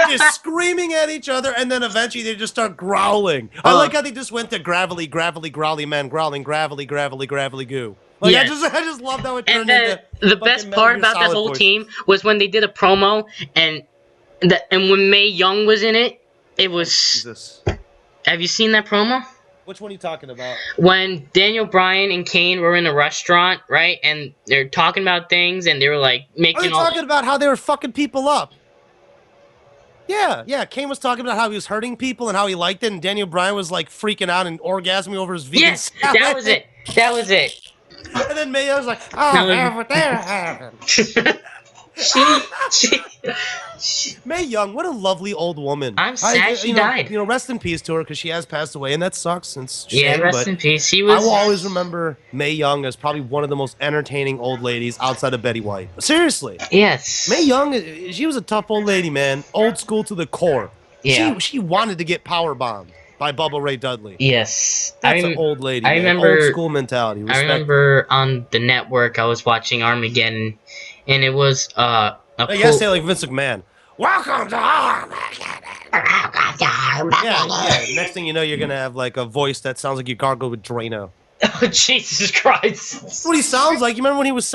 Just screaming at each other, and then eventually they just start growling. I like how they just went to gravelly, growly men, growling, gravelly, goo. Like, Yes. I just loved how it And turned into the best part about that whole team was when they did a promo, and when Mae Young was in it, it was. Jesus. Have you seen that promo? Which one are you talking about? When Daniel Bryan and Kane were in a restaurant, right, and they're talking about things, and they were like Are making you talking about how they were fucking people up? Yeah. Kane was talking about how he was hurting people and how he liked it, and Daniel Bryan was like freaking out and orgasming over his vegan Yes, salad. that was it. That was it. And then Mae was like, "Oh, have what they're having." Mae Young, what a lovely old woman. I'm sad she died. You know, rest in peace to her because she has passed away, and that sucks. Since Yeah, rest in peace. She was. I will always remember Mae Young as probably one of the most entertaining old ladies outside of Betty White. Seriously. Yes. Mae Young, she was a tough old lady, man. Old school to the core. Yeah. She wanted to get power bombed by Bubba Ray Dudley. Yes. That's an old lady. I man. remember. Old school mentality. I remember on the network I was watching Armageddon, and it was I gotta say like Vince McMahon. Welcome to Armageddon. Yeah. Next thing you know, you're gonna have like a voice that sounds like you gargled with Drano. Oh, Jesus Christ. That's what he sounds like. You remember when he was...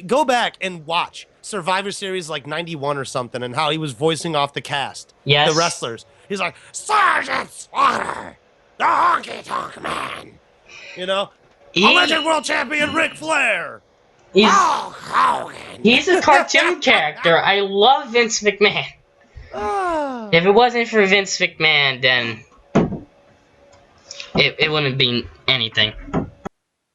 go back and watch Survivor Series like 91 or something and how he was voicing off the cast. Yes. The wrestlers. He's like, Sergeant Slaughter, the honky-tonk man. You know? Alleged world champion Ric Flair. He's Hogan. a cartoon character. I love Vince McMahon. If it wasn't for Vince McMahon, then it wouldn't be anything.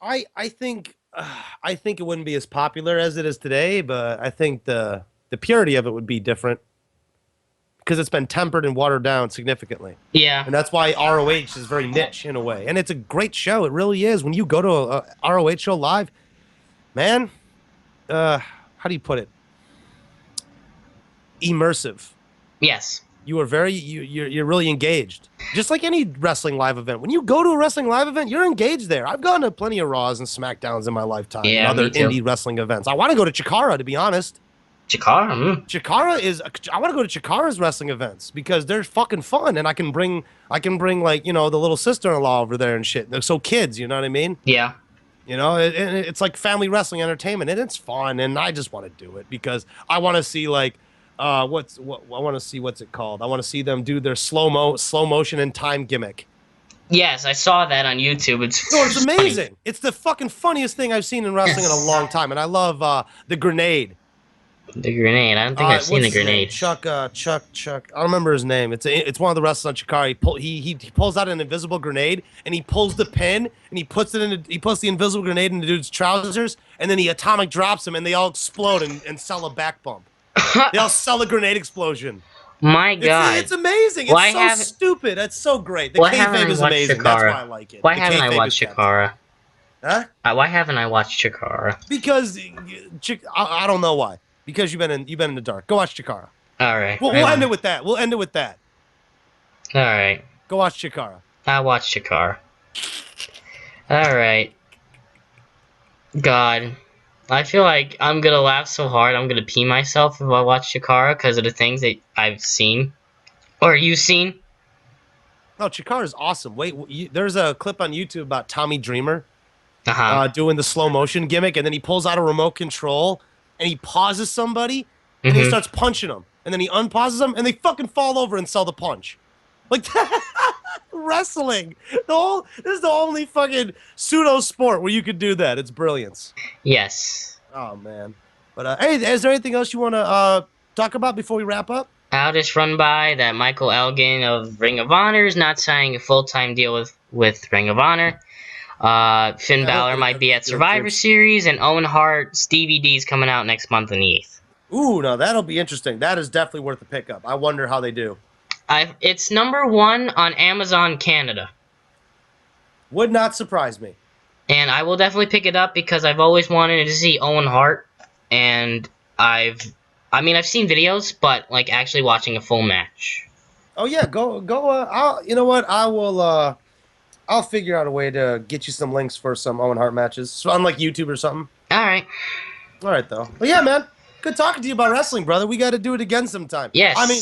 I think it wouldn't be as popular as it is today, but I think the purity of it would be different because it's been tempered and watered down significantly. Yeah. And that's why ROH is very niche in a way. And it's a great show. It really is. When you go to a ROH show live, man, how do you put it? Immersive. Yes. You are you're really engaged. Just like any wrestling live event. When you go to a wrestling live event, you're engaged there. I've gone to plenty of Raws and SmackDowns in my lifetime. Yeah, and other me too. indie wrestling events. I want to go to Chikara, to be honest. Chikara? Chikara is... I want to go to Chikara's wrestling events because they're fucking fun, and I can bring like, you know, the little sister-in-law over there and shit. So kids, you know what I mean? Yeah. You know, it's like family wrestling entertainment, and it's fun, and I just want to do it because I want to see like, I want to see what's it called? I want to see them do their slow motion and time gimmick. Yes, I saw that on YouTube. No, it's It's funny. amazing. It's the fucking funniest thing I've seen in wrestling in a Yes. long time, and I love the grenade. The grenade. I don't think I've seen What's the his name? grenade. Chuck. I don't remember his name. It's one of the wrestlers on Chikara. He pulls out an invisible grenade and he pulls the pin and he puts the invisible grenade in the dude's trousers and then he atomic drops him and they all explode and sell a back bump. They all sell a grenade explosion. My God. It's amazing. It's Why so haven't- stupid. It's so great. The Why haven't kayfabe I is watched amazing. That's Chikara? why I like it. Why The haven't I kayfabe watched is kept. Chikara? Huh? Why haven't I watched Chikara? Because I don't know why. Because you've been in the dark. Go watch Chikara. All right. We'll end it with that. We'll end it with that. All right. Go watch Chikara. I watched Chikara. All right. God, I feel like I'm gonna laugh so hard I'm gonna pee myself if I watch Chikara because of the things that I've seen or you've seen. No, Chikara is awesome. Wait, there's a clip on YouTube about Tommy Dreamer Uh-huh. doing the slow motion gimmick, and then he pulls out a remote control and he pauses somebody, and he Mhm. starts punching them, and then he unpauses them, and they fucking fall over and sell the punch. Like wrestling. This is the only fucking pseudo sport where you could do that. It's brilliance. Yes. Oh man. But hey, is there anything else you want to talk about before we wrap up? I'll just run by that Michael Elgin of Ring of Honor is not signing a full-time deal with Ring of Honor. Finn Balor might be at Survivor Series, and Owen Hart's DVD is coming out next month on the 8th. Ooh, now that'll be interesting. That is definitely worth a pickup. I wonder how they do. It's #1 on Amazon Canada. Would not surprise me. And I will definitely pick it up because I've always wanted to see Owen Hart, and I've seen videos, but like actually watching a full match. Oh yeah, go. You know what? I'll figure out a way to get you some links for some Owen Hart matches, so on like YouTube or something. All right. All right, though. But yeah, man, good talking to you about wrestling, brother. We got to do it again sometime. Yes. I mean,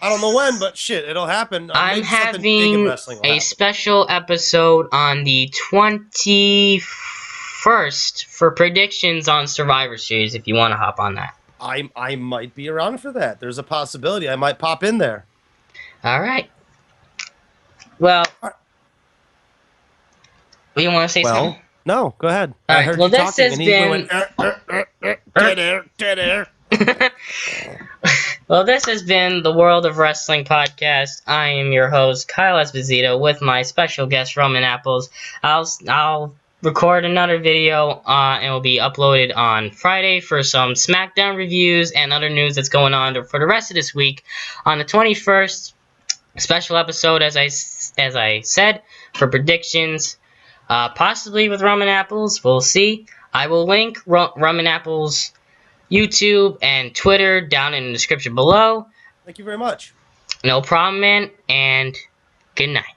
I don't know when, but shit, it'll happen. I'm Maybe something big in having wrestling will a happen. special episode on the 21st for predictions on Survivor Series if you want to hop on that. I might be around for that. There's a possibility I might pop in there. All right. Well, you want to say something? No, go ahead. All I right, heard well, you this talking, has and he been- went, dead air. Well, this has been the World of Wrestling podcast. I am your host, Kyle Esposito, with my special guest, Rumandapples. I'll record another video, and it will be uploaded on Friday for some SmackDown reviews and other news that's going on for the rest of this week. On the 21st, special episode, as I said, for predictions, possibly with Rumandapples. We'll see. I will link Rumandapples' YouTube and Twitter down in the description below. Thank you very much. No problem, man, and good night.